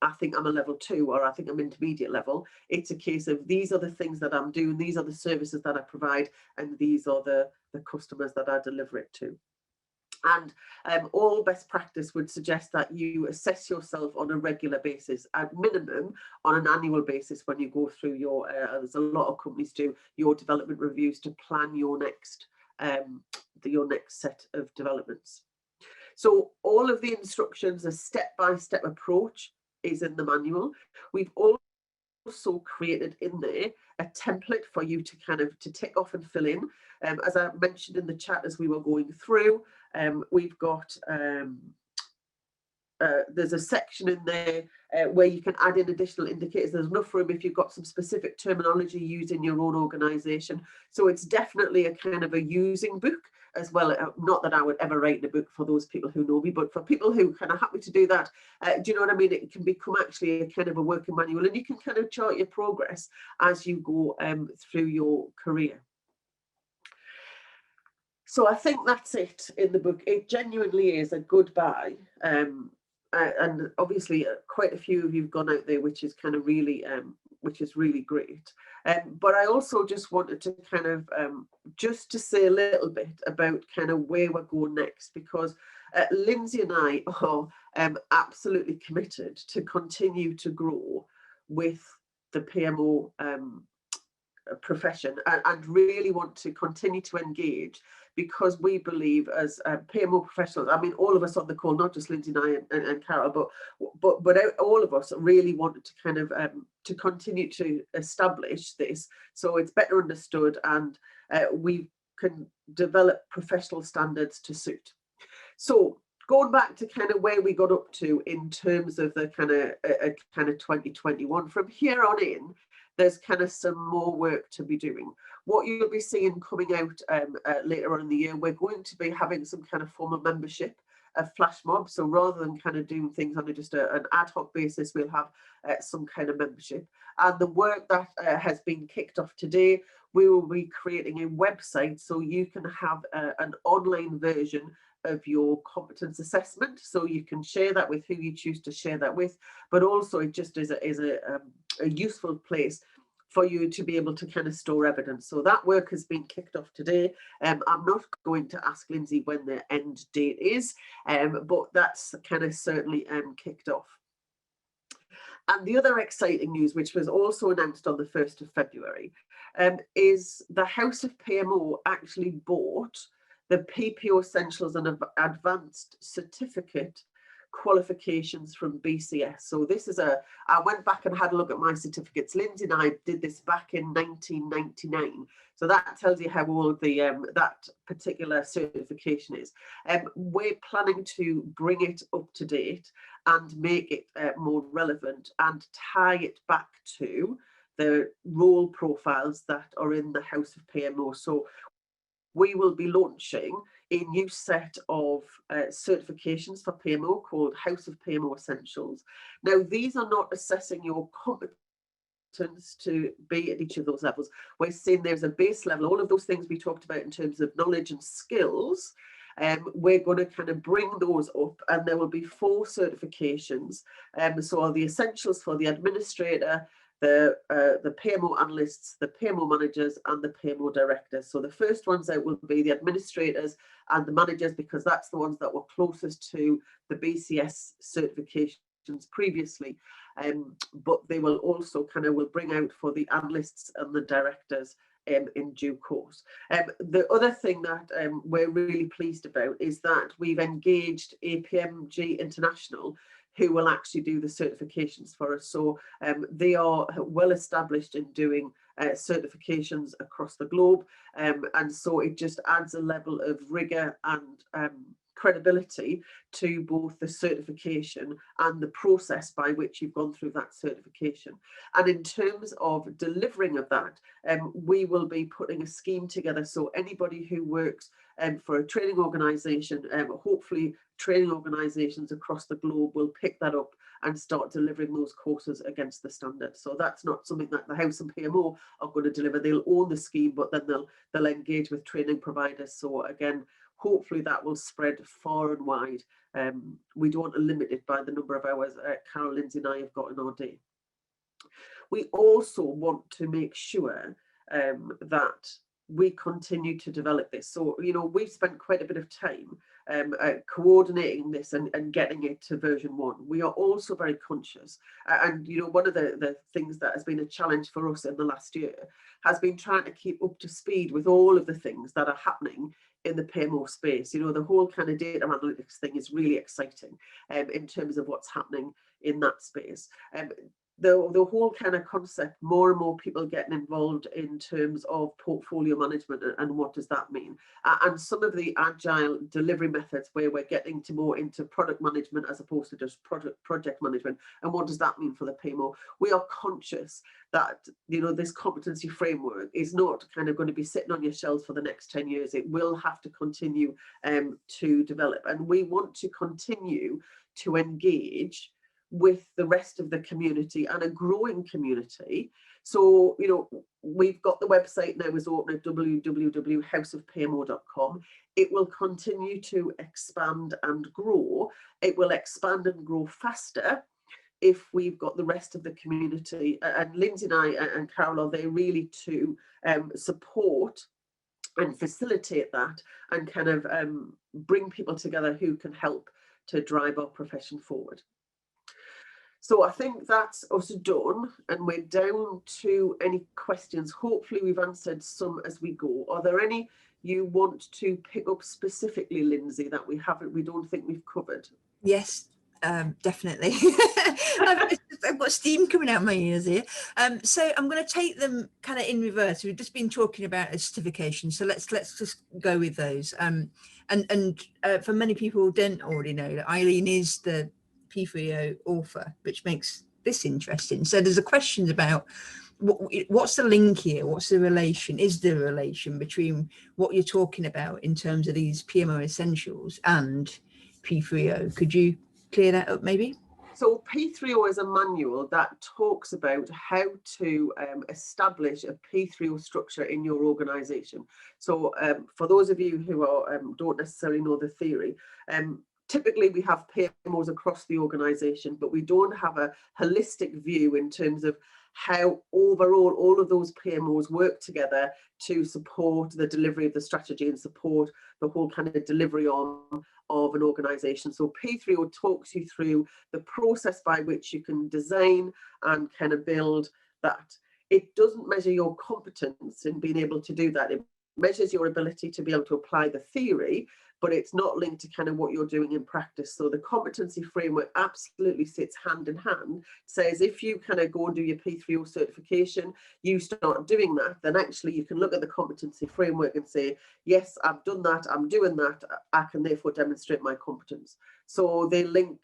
I think I'm a level 2 or I think I'm intermediate level. It's a case of these are the things that I'm doing, these are the services that I provide, and these are the customers that I deliver it to. And all best practice would suggest that you assess yourself on a regular basis, at minimum on an annual basis, when you go through your, there's a lot of companies do your development reviews to plan your next set of developments. So all of the instructions, a step-by-step approach is in the manual. We've also created in there a template for you to kind of tick off and fill in. As I mentioned in the chat as we were going through, we've got there's a section in there where you can add in additional indicators. There's enough room if you've got some specific terminology used in your own organisation. So it's definitely a kind of a using book as well. Not that I would ever write in a book for those people who know me, but for people who kind of happy to do that, do you know what I mean? It can become actually a kind of a working manual, and you can kind of chart your progress as you go through your career. So I think that's it in the book. It genuinely is a good buy. And obviously quite a few of you have gone out there, which is kind of really great. But I also just wanted to kind of just to say a little bit about kind of where we're going next, because Lindsay and I are absolutely committed to continue to grow with the PMO profession, and really want to continue to engage, because we believe as PMO professionals, I mean, all of us on the call, not just Lindsay and I and Carol, but all of us really wanted to kind of to continue to establish this so it's better understood, and we can develop professional standards to suit. So going back to kind of where we got up to in terms of the kind of 2021, from here on in, there's kind of some more work to be doing. What you'll be seeing coming out later on in the year, we're going to be having some kind of formal membership, a flash mob. So rather than kind of doing things on just an ad hoc basis, we'll have some kind of membership. And the work that has been kicked off today, we will be creating a website so you can have an online version of your competence assessment, so you can share that with who you choose to share that with, but also it just is a useful place for you to be able to kind of store evidence. So that work has been kicked off today. I'm not going to ask Lindsay when the end date is, but that's kind of certainly kicked off. And the other exciting news, which was also announced on the 1st of February, is the House of PMO actually bought the PPO Essentials and Advanced Certificate qualifications from BCS. So this is I went back and had a look at my certificates. Lindsay and I did this back in 1999. So that tells you how old the that particular certification is. We're planning to bring it up to date and make it more relevant and tie it back to the role profiles that are in the House of PMO. So we will be launching a new set of certifications for PMO called House of PMO Essentials. Now, these are not assessing your competence to be at each of those levels. We're saying there's a base level, all of those things we talked about in terms of knowledge and skills. We're going to kind of bring those up, and there will be 4 certifications. So the essentials for the administrator, the PMO analysts, the PMO managers, and the PMO directors. So the first ones out will be the administrators and the managers, because that's the ones that were closest to the BCS certifications previously. But they will also will bring out for the analysts and the directors in due course. The other thing that we're really pleased about is that we've engaged APMG International, who will actually do the certifications for us. So they are well established in doing certifications across the globe. And so it just adds a level of rigor and credibility to both the certification and the process by which you've gone through that certification. And in terms of delivering of that, we will be putting a scheme together. So anybody who works for a training organisation, hopefully training organisations across the globe will pick that up and start delivering those courses against the standard. So that's not something that the House and PMO are going to deliver. They'll own the scheme, but then they'll engage with training providers. So again, hopefully that will spread far and wide. We don't want to limit it by the number of hours Carol, Lindsay and I have got in our day. We also want to make sure that we continue to develop this. So, we've spent quite a bit of time coordinating this and getting it to version 1. We are also very conscious, and one of the things that has been a challenge for us in the last year has been trying to keep up to speed with all of the things that are happening in the PMO space. The whole kind of data analytics thing is really exciting in terms of what's happening in that space. The whole kind of concept, more and more people getting involved in terms of portfolio management and what does that mean, and some of the agile delivery methods where we're getting to more into product management as opposed to just project management, and what does that mean for the PMO. We are conscious that this competency framework is not kind of going to be sitting on your shelves for the next 10 years. It will have to continue to develop, and we want to continue to engage with the rest of the community and a growing community. So, we've got the website now is open at www.houseofpmo.com. It will continue to expand and grow. It will expand and grow faster if we've got the rest of the community. And Lindsay and I and Carol are there really to support and facilitate that and kind of bring people together who can help to drive our profession forward. So I think that's us done, and we're down to any questions. Hopefully we've answered some as we go. Are there any you want to pick up specifically, Lindsay, that we don't think we've covered? Yes, definitely. I've got steam coming out my ears here. So I'm going to take them kind of in reverse. We've just been talking about a certification, so let's just go with those. And for many people who don't already know, that Eileen is the P3O author, which makes this interesting. So there's a question about what's the link here? What's the relation? Is there a relation between what you're talking about in terms of these PMO essentials and P3O? Could you clear that up maybe? So P3O is a manual that talks about how to establish a P3O structure in your organisation. So for those of you who are, don't necessarily know the theory, typically we have PMOs across the organisation, but we don't have a holistic view in terms of how overall all of those PMOs work together to support the delivery of the strategy and support the whole kind of delivery of an organisation. So P3O talks you through the process by which you can design and kind of build that. It doesn't measure your competence in being able to do that. It measures your ability to be able to apply the theory, but it's not linked to kind of what you're doing in practice. So the competency framework absolutely sits hand in hand, says if you kind of go and do your P3O certification, you start doing that, then actually you can look at the competency framework and say, yes, I've done that, I'm doing that, I can therefore demonstrate my competence. So they link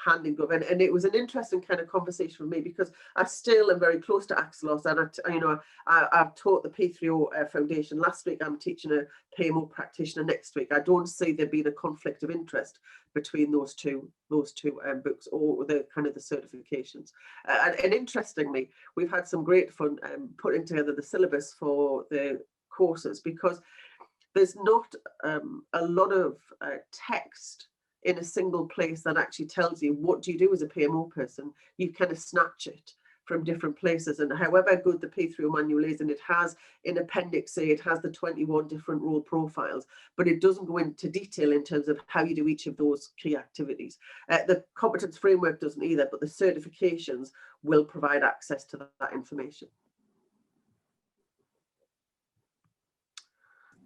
hand in glove, and it was an interesting kind of conversation for me because I still am very close to Axelos, and I've taught the P3O Foundation last week. I'm teaching a PMO practitioner next week. I don't see there being a conflict of interest between those two books or the kind of the certifications. And interestingly, we've had some great fun putting together the syllabus for the courses because there's not a lot of text in a single place that actually tells you what do you do as a PMO person. You kind of snatch it from different places, and however good the P3O manual is, and it has in Appendix A, it has the 21 different role profiles, but it doesn't go into detail in terms of how you do each of those key activities. The competence framework doesn't either, but the certifications will provide access to that information.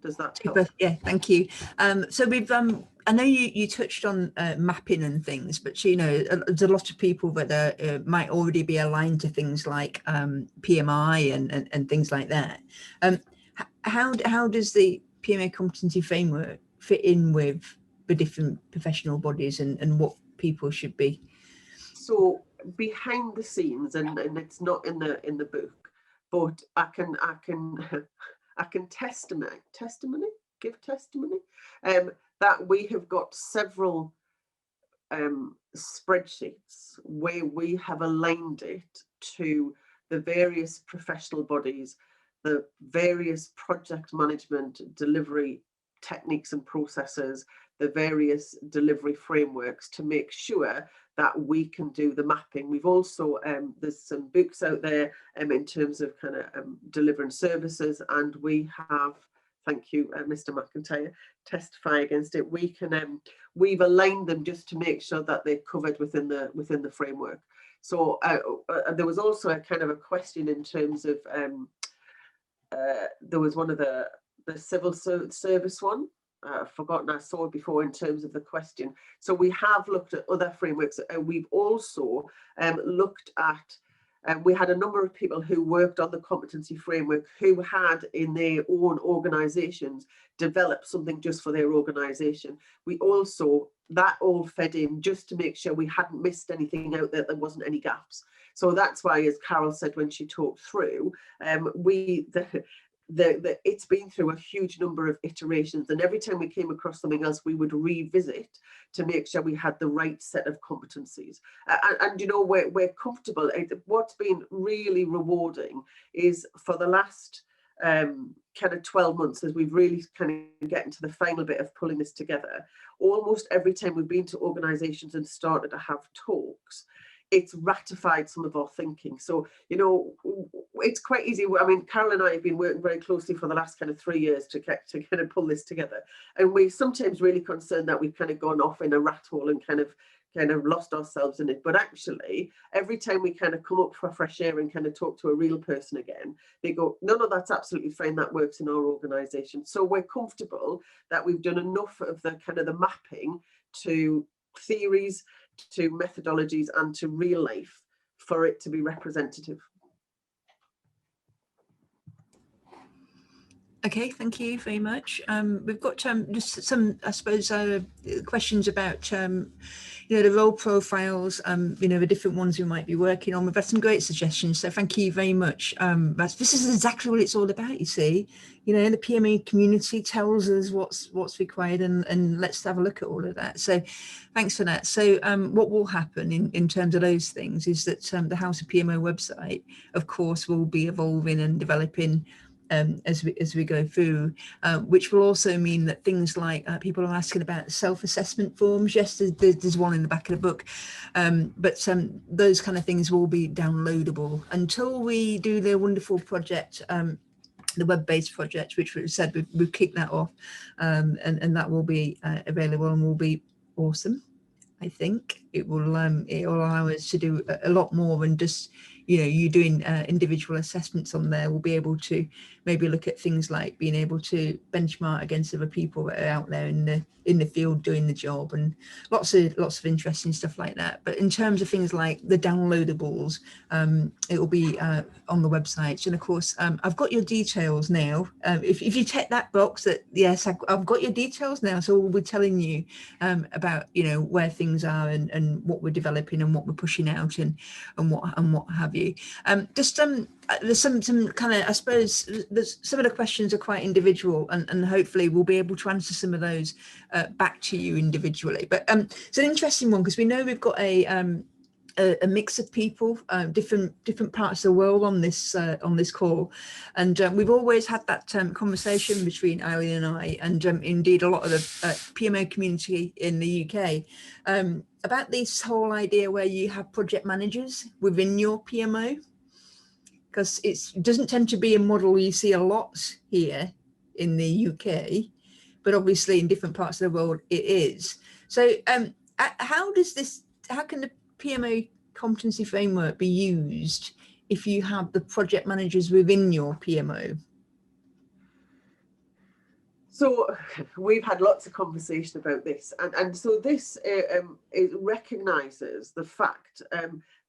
Does that help? Yeah, thank you. So we've I know you touched on mapping and things, but there's a lot of people that might already be aligned to things like PMI and things like that. How does the PMO Competency Framework fit in with the different professional bodies and what people should be? So behind the scenes, and it's not in the book, but I can give testimony that we have got several spreadsheets where we have aligned it to the various professional bodies, the various project management delivery techniques and processes, the various delivery frameworks to make sure that we can do the mapping. We've also, there's some books out there in terms of kind of delivering services, and we have, thank you, Mr. McIntyre, testify against it. We can, we've aligned them just to make sure that they're covered within the framework. So there was also a kind of a question in terms of, there was one of the civil service one. I've forgotten, I saw it before in terms of the question. So we have looked at other frameworks. We've also looked at, we had a number of people who worked on the competency framework who had in their own organisations developed something just for their organisation. We also, that all fed in just to make sure we hadn't missed anything out there wasn't any gaps. So that's why, as Carol said when she talked through, it's been through a huge number of iterations, and every time we came across something else, we would revisit to make sure we had the right set of competencies. And you know, we're comfortable. What's been really rewarding is for the last kind of 12 months, as we've really kind of getting to the final bit of pulling this together, almost every time we've been to organisations and started to have talks, it's ratified some of our thinking. So, you know, it's quite easy. I mean, Carol and I have been working very closely for the last kind of 3 years to kind of pull this together. And we're sometimes really concerned that we've kind of gone off in a rat hole and kind of kind of lost ourselves in it. But actually, every time we kind of come up for fresh air and kind of talk to a real person again, they go, no, that's absolutely fine. That works in our organisation. So we're comfortable that we've done enough of the kind of the mapping to theories, to methodologies, and to real life for it to be representative. Okay, thank you very much. We've got just some, I suppose, questions about, the role profiles, the different ones we might be working on. We've had some great suggestions, so thank you very much. This is exactly what it's all about, you see. The PMO community tells us what's required, and let's have a look at all of that. So thanks for that. So what will happen in terms of those things is that the House of PMO website, of course, will be evolving and developing as we go through, which will also mean that things like people are asking about self-assessment forms. Yes, there's one in the back of the book, but those kind of things will be downloadable until we do the wonderful project, the web-based project, which we said we've kicked that off, and that will be available and will be awesome. I think it will allow us to do a lot more than just you doing individual assessments on there. We'll be able to maybe look at things like being able to benchmark against other people that are out there in the field doing the job, and lots of interesting stuff like that. But in terms of things like the downloadables, it will be on the website. And of course, I've got your details now. If you check that box, that yes, I've got your details now, so we'll be telling you about where things are and what we're developing and what we're pushing out and what have you. There's some kind of, I suppose, there's some of the questions are quite individual, and hopefully we'll be able to answer some of those back to you individually. But it's an interesting one because we know we've got a mix of people, different parts of the world on this call, and we've always had that conversation between Eileen and I, and indeed a lot of the PMO community in the UK, about this whole idea where you have project managers within your PMO, because it doesn't tend to be a model you see a lot here in the UK, but obviously in different parts of the world it is. So how can the PMO competency framework be used if you have the project managers within your PMO? So we've had lots of conversation about this, and so this it recognises the fact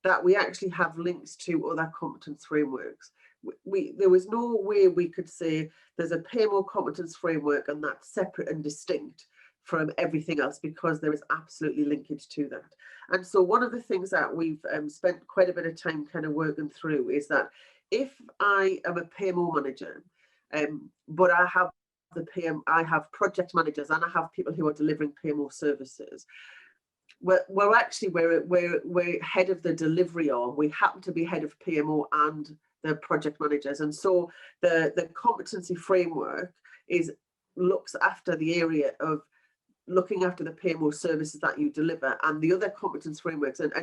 that we actually have links to other competence frameworks. There was no way we could say there's a PMO competence framework and that's separate and distinct from everything else, because there is absolutely linkage to that. And so one of the things that we've spent quite a bit of time kind of working through is that if I am a PMO manager, but I have project managers and I have people who are delivering PMO services, we're actually we're head of the delivery arm. We happen to be head of PMO and the project managers, and so the competency framework looks after the area of looking after the PMO services that you deliver, and the other competence frameworks, and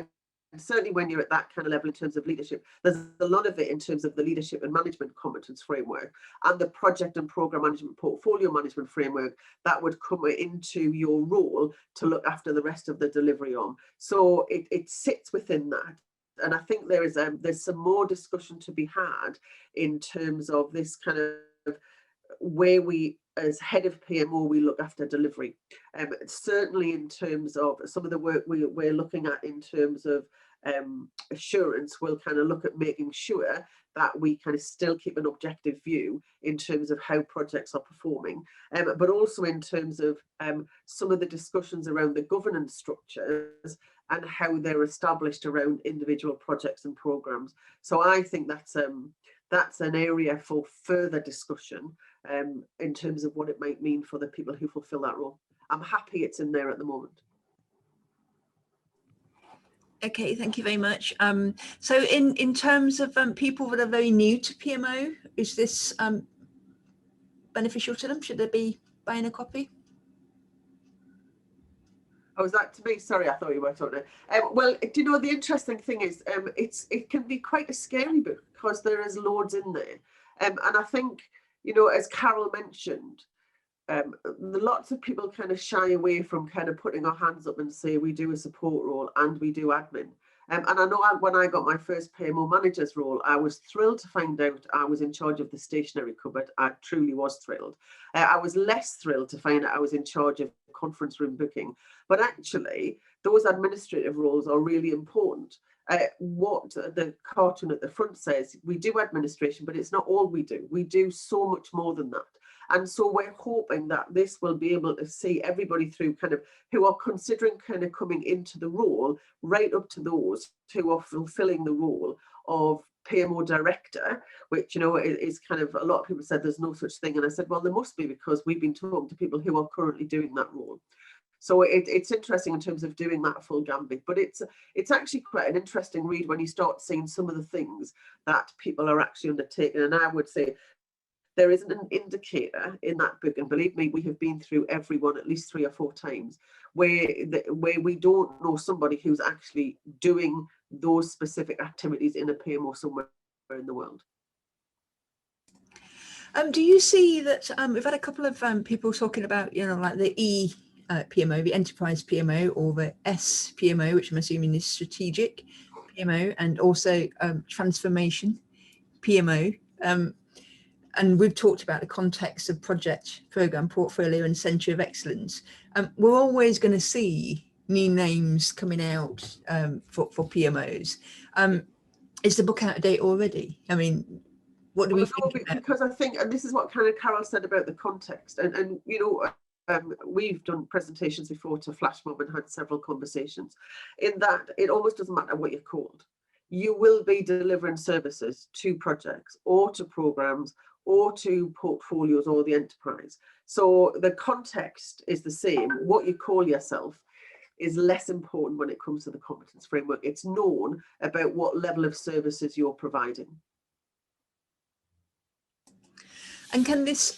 certainly when you're at that kind of level in terms of leadership, there's a lot of it in terms of the leadership and management competence framework and the project and program management portfolio management framework that would come into your role to look after the rest of the delivery arm. So it sits within that. And I think there's some more discussion to be had in terms of this kind of where we, as head of PMO, we look after delivery. Certainly in terms of some of the work we're looking at in terms of assurance, we'll kind of look at making sure that we kind of still keep an objective view in terms of how projects are performing, but also in terms of some of the discussions around the governance structures and how they're established around individual projects and programs. So I think that's an area for further discussion in terms of what it might mean for the people who fulfill that role. I'm happy it's in there at the moment. Okay, thank you very much. So in terms of people that are very new to PMO, is this beneficial to them? Should they be buying a copy? Oh, was that to me? Sorry, I thought you were talking. Well, do you know, the interesting thing is it can be quite a scary book because there is loads in there. And I think, you know, as Carol mentioned, lots of people kind of shy away from kind of putting our hands up and say we do a support role and we do admin. And I know when I got my first PMO manager's role, I was thrilled to find out I was in charge of the stationery cupboard. I truly was thrilled. I was less thrilled to find out I was in charge of conference room booking. But actually, those administrative roles are really important. What the cartoon at the front says, we do administration, but it's not all we do. We do so much more than that. And so we're hoping that this will be able to see everybody through, kind of who are considering kind of coming into the role, right up to those who are fulfilling the role of PMO director, which, you know, is kind of, a lot of people said there's no such thing. And I said, well, there must be, because we've been talking to people who are currently doing that role. So it's interesting in terms of doing that full gambit, but it's actually quite an interesting read when you start seeing some of the things that people are actually undertaking. And I would say there isn't an indicator in that book, and believe me, we have been through every one at least 3 or 4 times, where we don't know somebody who's actually doing those specific activities in a PMO somewhere in the world. Do you see that we've had a couple of people talking about, you know, like the PMO, the enterprise PMO, or the S PMO, which I'm assuming is strategic PMO, and also transformation PMO. And we've talked about the context of project, program, portfolio, and centre of excellence. We're always going to see new names coming out for PMOs. Is the book out of date already? I mean, what do we think about? Because I think, and this is what kind of Carol said about the context, and you know, we've done presentations before to Flash Mob and had several conversations, in that it almost doesn't matter what you're called. You will be delivering services to projects or to programs or to portfolios or the enterprise. So the context is the same. What you call yourself is less important when it comes to the competence framework. It's known about what level of services you're providing. And can this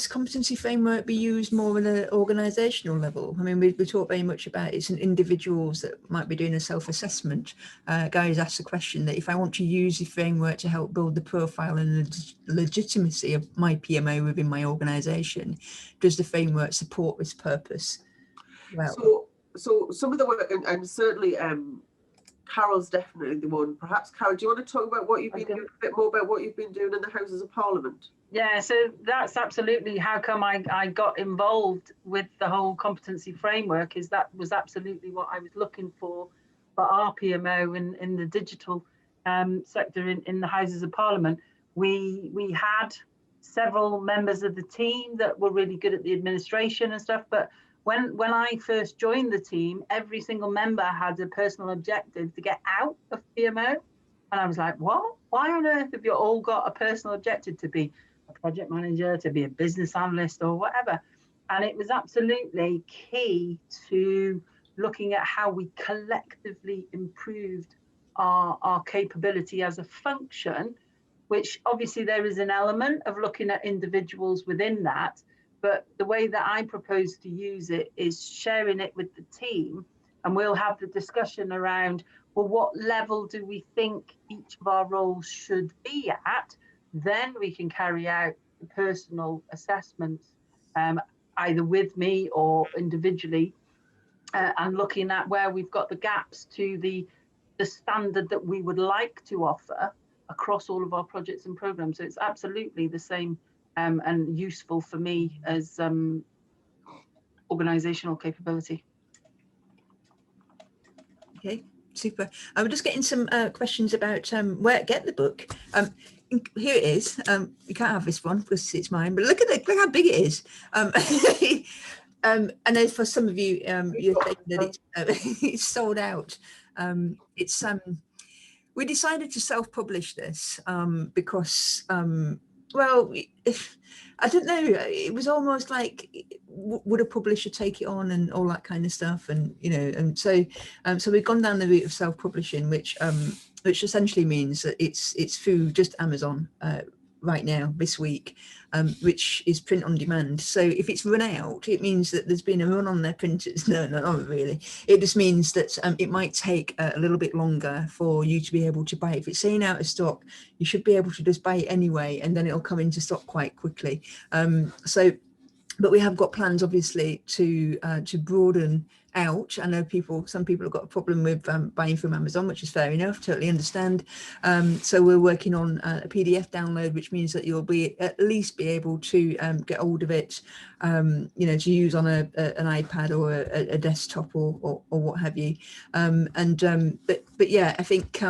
competency framework be used more at an organisational level? I mean, we talk very much about it's an individuals that might be doing a self-assessment. Gary's asked the question that if I want to use the framework to help build the profile and the legitimacy of my PMO within my organisation, does the framework support this purpose? Well, so some of the work, and certainly Carol's definitely the one. Perhaps, Carol, do you want to talk about what you've been doing, a bit more about what you've been doing in the Houses of Parliament? Yeah, so that's absolutely how come I got involved with the whole competency framework, is that was absolutely what I was looking for our PMO in the digital sector in the Houses of Parliament. We had several members of the team that were really good at the administration and stuff, but when I first joined the team, every single member had a personal objective to get out of PMO. And I was like, what? Why on earth have you all got a personal objective to be a project manager, to be a business analyst or whatever? And it was absolutely key to looking at how we collectively improved our capability as a function, which obviously there is an element of looking at individuals within that. But the way that I propose to use it is sharing it with the team, and we'll have the discussion around, well, what level do we think each of our roles should be at? Then we can carry out the personal assessments, either with me or individually, and looking at where we've got the gaps to the standard that we would like to offer across all of our projects and programs. So it's absolutely the same and useful for me as organisational capability. Okay, super. I'm just getting some questions about where to get the book. Here it is. You can't have this one because it's mine, but look how big it is. And then for some of you, you're saying that it's sold out. We decided to self-publish this because, well, I don't know. It was almost like, would a publisher take it on and all that kind of stuff, and you know, and so we've gone down the route of self-publishing, which essentially means that it's through just Amazon right now this week, which is print on demand. So if it's run out, it means that there's been a run on their printers. No, not really. It just means that it might take a little bit longer for you to be able to buy it. If it's saying out of stock, you should be able to just buy it anyway, and then it'll come into stock quite quickly. So but we have got plans, obviously, to broaden out. I know some people have got a problem with buying from Amazon, which is fair enough, totally understand. So we're working on a PDF download, which means that you'll at least be able to get hold of it, to use on an iPad or a desktop or what have you. But yeah, I think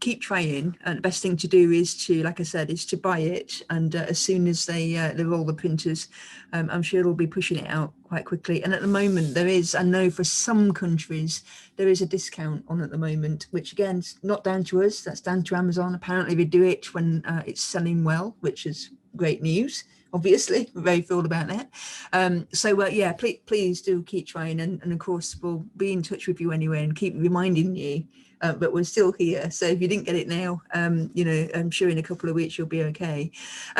keep trying, and the best thing to do is to, like I said, is to buy it, and as soon as they roll the printers, I'm sure they'll be pushing it out quite quickly. And at the moment there is, I know for some countries there is a discount on at the moment, which again is not down to us, that's down to Amazon. Apparently they do it when it's selling well, which is great news. Obviously, we're very thrilled about that. So yeah, please do keep trying, and of course we'll be in touch with you anyway and keep reminding you. But we're still here, so if you didn't get it now, I'm sure in a couple of weeks you'll be okay.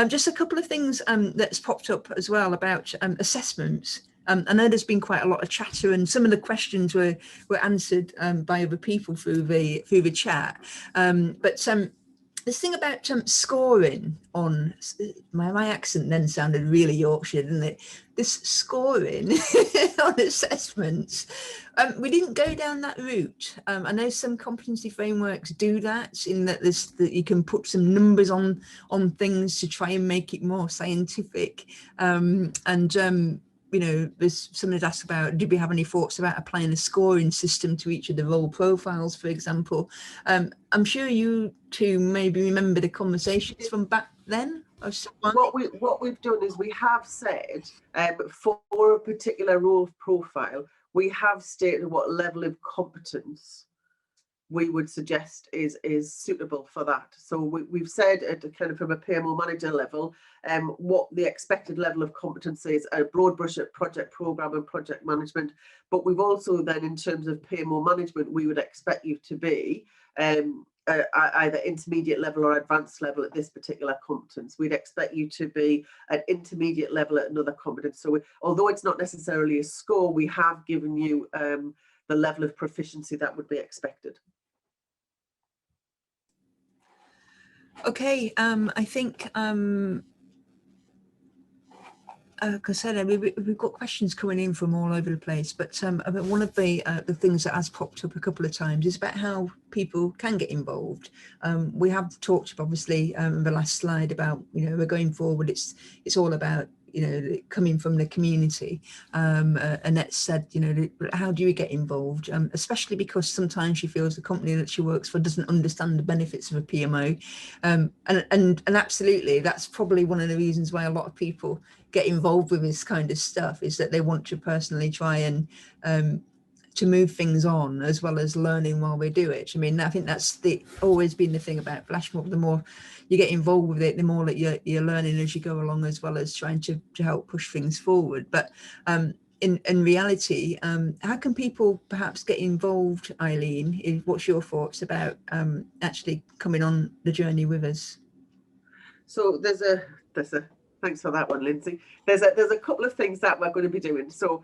Just a couple of things that's popped up as well about assessments. I know there's been quite a lot of chatter, and some of the questions were answered by other people through the chat. But this thing about scoring on, my accent then sounded really Yorkshire, didn't it? This scoring on assessments, we didn't go down that route. I know some competency frameworks do that, in that that you can put some numbers on things to try and make it more scientific. There's someone had asked about, did we have any thoughts about applying a scoring system to each of the role profiles, for example? I'm sure you two maybe remember the conversations from back then. What we've done is we have said for a particular role profile, we have stated what level of competence we would suggest is suitable for that. So we've said at kind of from a PMO manager level, what the expected level of competence is, a broad brush at project program and project management. But we've also then, in terms of PMO management, we would expect you to be either intermediate level or advanced level at this particular competence. We'd expect you to be at intermediate level at another competence. So although it's not necessarily a score, we have given you the level of proficiency that would be expected. Okay, I think, like I said, we've got questions coming in from all over the place, but one of the things that has popped up a couple of times is about how people can get involved. We have talked, obviously, in the last slide about, we're going forward, it's all about, coming from the community. Annette said, how do you get involved? Especially because sometimes she feels the company that she works for doesn't understand the benefits of a PMO. And absolutely, that's probably one of the reasons why a lot of people get involved with this kind of stuff, is that they want to personally try and to move things on, as well as learning while they do it. I mean, I think that's always been the thing about flash mob. The more you get involved with it, the more that you're learning as you go along, as well as trying to help push things forward. But in reality, how can people perhaps get involved, Eileen? What's your thoughts about actually coming on the journey with us? So there's a thanks for that one, Lindsay. There's a couple of things that we're going to be doing. So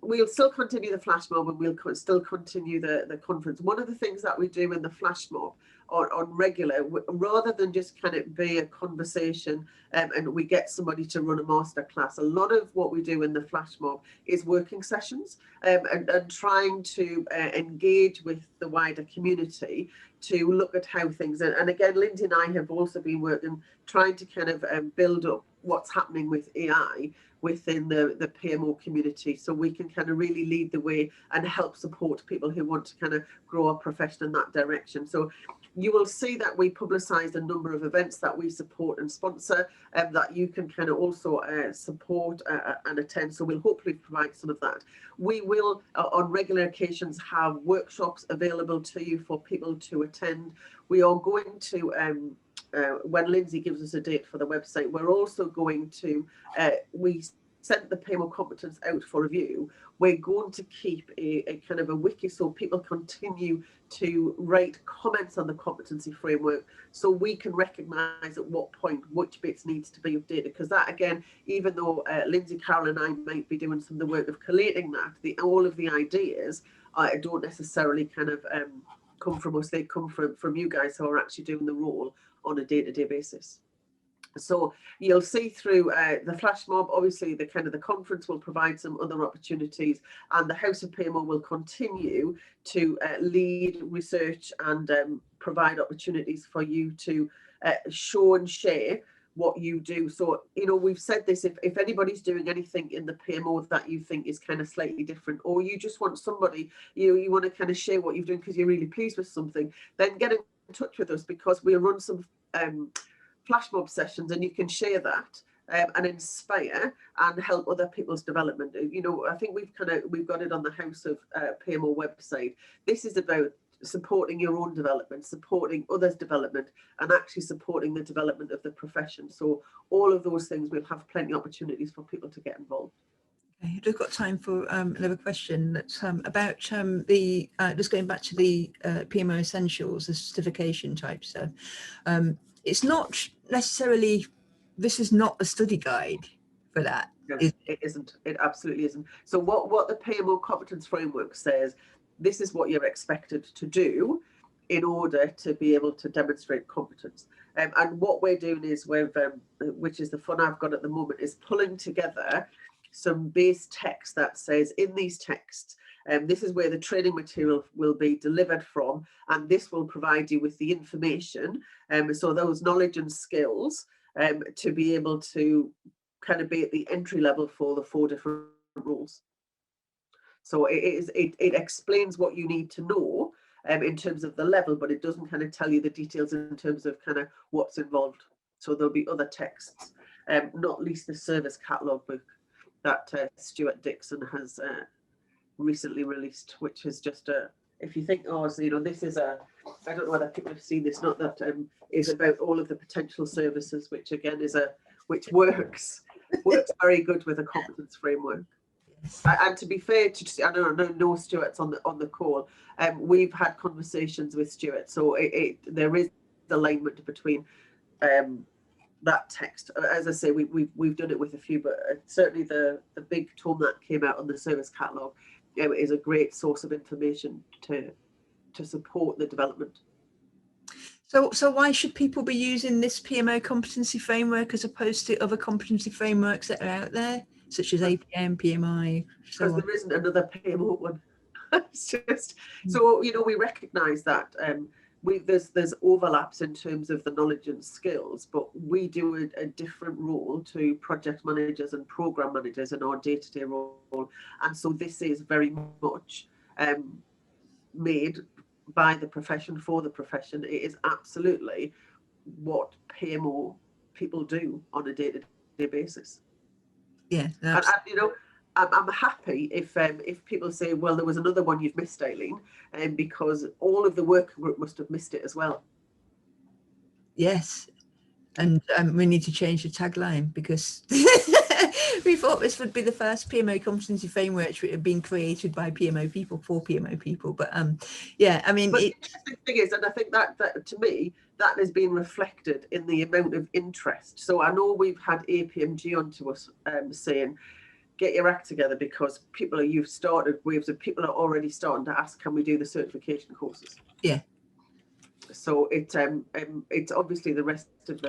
we'll still continue the flash mob, and we'll still continue the conference. One of the things that we do in the flash mob on regular, rather than just kind of be a conversation and we get somebody to run a master class, a lot of what we do in the flash mob is working sessions and trying to engage with the wider community to look at how things, and again, Lindsay and I have also been working, trying to kind of build up what's happening with AI within the PMO community, so we can kind of really lead the way and help support people who want to kind of grow a profession in that direction. So you will see that we publicise a number of events that we support and sponsor, that you can kind of also support and attend. So we'll hopefully provide some of that. We will, on regular occasions, have workshops available to you for people to attend. We are going to, when Lindsay gives us a date for the website, we're also going to, we sent the PMO competence out for review. We're going to keep a kind of a wiki, so people continue to write comments on the competency framework, so we can recognise at what point which bits needs to be updated. Because that, again, even though Lindsay, Carol and I might be doing some of the work of collating that, all of the ideas don't necessarily kind of come from us. They come from you guys who are actually doing the role on a day-to-day basis. So you'll see through the flash mob, obviously the conference will provide some other opportunities, and the House of PMO will continue to lead research and provide opportunities for you to show and share what you do. So, you know, we've said this, if anybody's doing anything in the PMO that you think is kind of slightly different, or you just want somebody, you want to kind of share what you're doing because you're really pleased with something, then get in touch with us, because we'll run some flash mob sessions and you can share that and inspire and help other people's development. You know, I think we've got it on the House of PMO website. This is about supporting your own development, supporting others' development, and actually supporting the development of the profession. So all of those things, we'll have plenty of opportunities for people to get involved. Okay, we've got time for another question that's about the just going back to the PMO essentials, the certification type stuff. It's not necessarily, this is not a study guide for that. No, it isn't. It absolutely isn't. So what the PMO Competence Framework says, this is what you're expected to do in order to be able to demonstrate competence. And what we're doing is which is the fun I've got at the moment, is pulling together some base text that says, in these texts, this is where the training material will be delivered from, and this will provide you with the information, so those knowledge and skills to be able to kind of be at the entry level for the 4 different roles. So it explains what you need to know in terms of the level, but it doesn't kind of tell you the details in terms of kind of what's involved. So there'll be other texts, not least the service catalogue book that Stuart Dixon has recently released, which is just if you think, oh, so, you know, this is I don't know whether people have seen this, not that is about all of the potential services, which again is which works very good with a competence framework. And to be fair, I don't know Stuart's on the call. We've had conversations with Stuart, so there is alignment between that text. As I say, we've done it with a few, but certainly the big tome that came out on the service catalogue is a great source of information to support the development. So why should people be using this PMO competency framework as opposed to other competency frameworks that are out there, such as APM, PMI? Because there isn't another PMO one. It's just, so, you know, we recognise that there's overlaps in terms of the knowledge and skills, but we do a different role to project managers and program managers in our day-to-day role, and so this is very much made by the profession for the profession. It is absolutely what PMO people do on a day-to-day basis. Yeah, and you know, I'm happy if people say, well, there was another one you've missed, Eileen, because all of the working group must have missed it as well. Yes, and we need to change the tagline, because we thought this would be the first PMO competency framework which had been created by PMO people for PMO people. But yeah, I mean, but the interesting thing is, and I think that to me, that has been reflected in the amount of interest. So I know we've had APMG onto us saying, get your act together, because you've started waves of people are already starting to ask, can we do the certification courses? Yeah. So it's obviously the rest of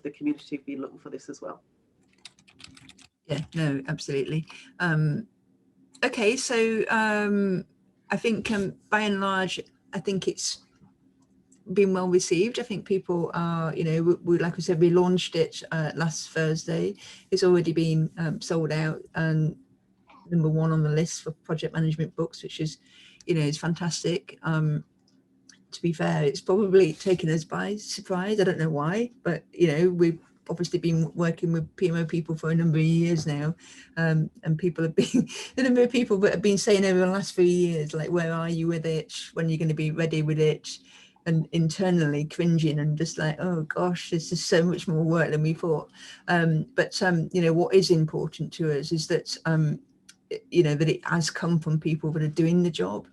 the community have been looking for this as well. Yeah, no, absolutely. Okay, so I think by and large, I think it's been well received. I think people are, you know, we like I said, we launched it last Thursday. It's already been sold out and #1 on the list for project management books, which is, you know, is fantastic. To be fair, it's probably taken us by surprise. I don't know why, but, you know, we've obviously been working with PMO people for a number of years now, and people have been the number of people that have been saying over the last few years, like, where are you with it? When are you going to be ready with it? And internally cringing and just like, oh gosh, this is so much more work than we thought. But you know, what is important to us is that you know, that it has come from people that are doing the job.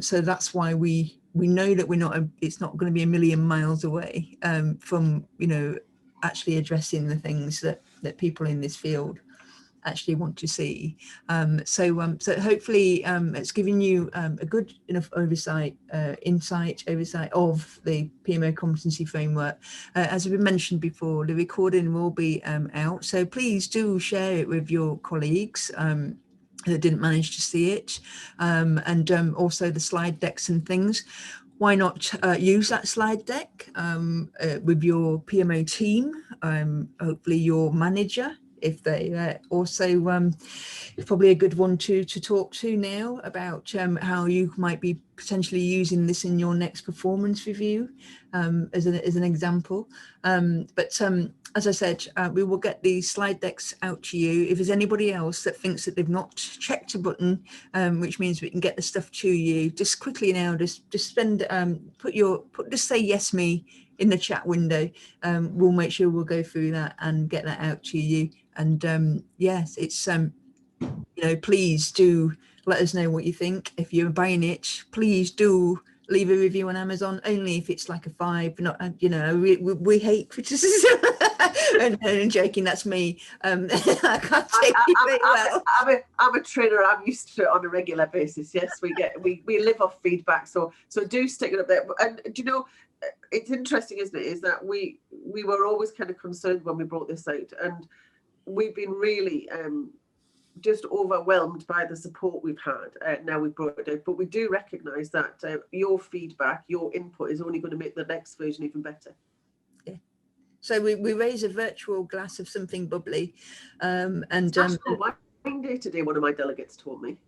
So that's why we know that it's not going to be a million miles away from, you know, actually addressing the things that people in this field actually want to see. So hopefully it's given you a good enough oversight of the PMO Competency Framework. As we mentioned before, the recording will be out, so please do share it with your colleagues that didn't manage to see it, and also the slide decks and things. Why not use that slide deck with your PMO team, hopefully your manager, if they also probably a good one to talk to now about how you might be potentially using this in your next performance review, as an example. But as I said, we will get these slide decks out to you. If there's anybody else that thinks that they've not checked a button, which means we can get the stuff to you, just quickly now, just spend, just say yes me in the chat window. We'll make sure we'll go through that and get that out to you. And yes, it's please do let us know what you think. If you're buying it, please do leave a review on Amazon, only if it's like a 5. Not, we hate criticism. and joking, that's me. I can't take it very well. I'm a trainer. I'm used to it on a regular basis. Yes, we live off feedback. So do stick it up there. And do you know, it's interesting, isn't it? Is that we were always kind of concerned when we brought this out, and we've been really just overwhelmed by the support we've had. Now we've brought it out, but we do recognise that your feedback, your input is only going to make the next version even better. Yeah. So we raise a virtual glass of something bubbly, and National Wine Day today. One of my delegates told me.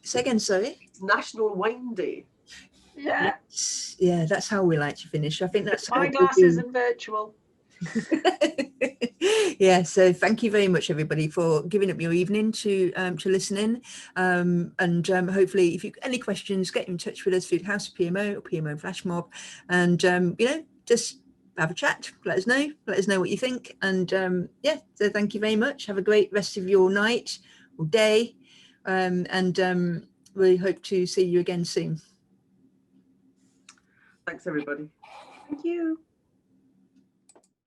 Say again, sorry. It's National Wine Day. Yeah. Yeah, that's how we like to finish. I think that's my glass isn't virtual. Yeah, so thank you very much everybody for giving up your evening to listen in, and hopefully if you any questions, get in touch with us through House of PMO or PMO Flash Mob, and just have a chat, let us know what you think, and yeah, so thank you very much. Have a great rest of your night or day, and we hope to see you again soon. Thanks everybody. Thank you.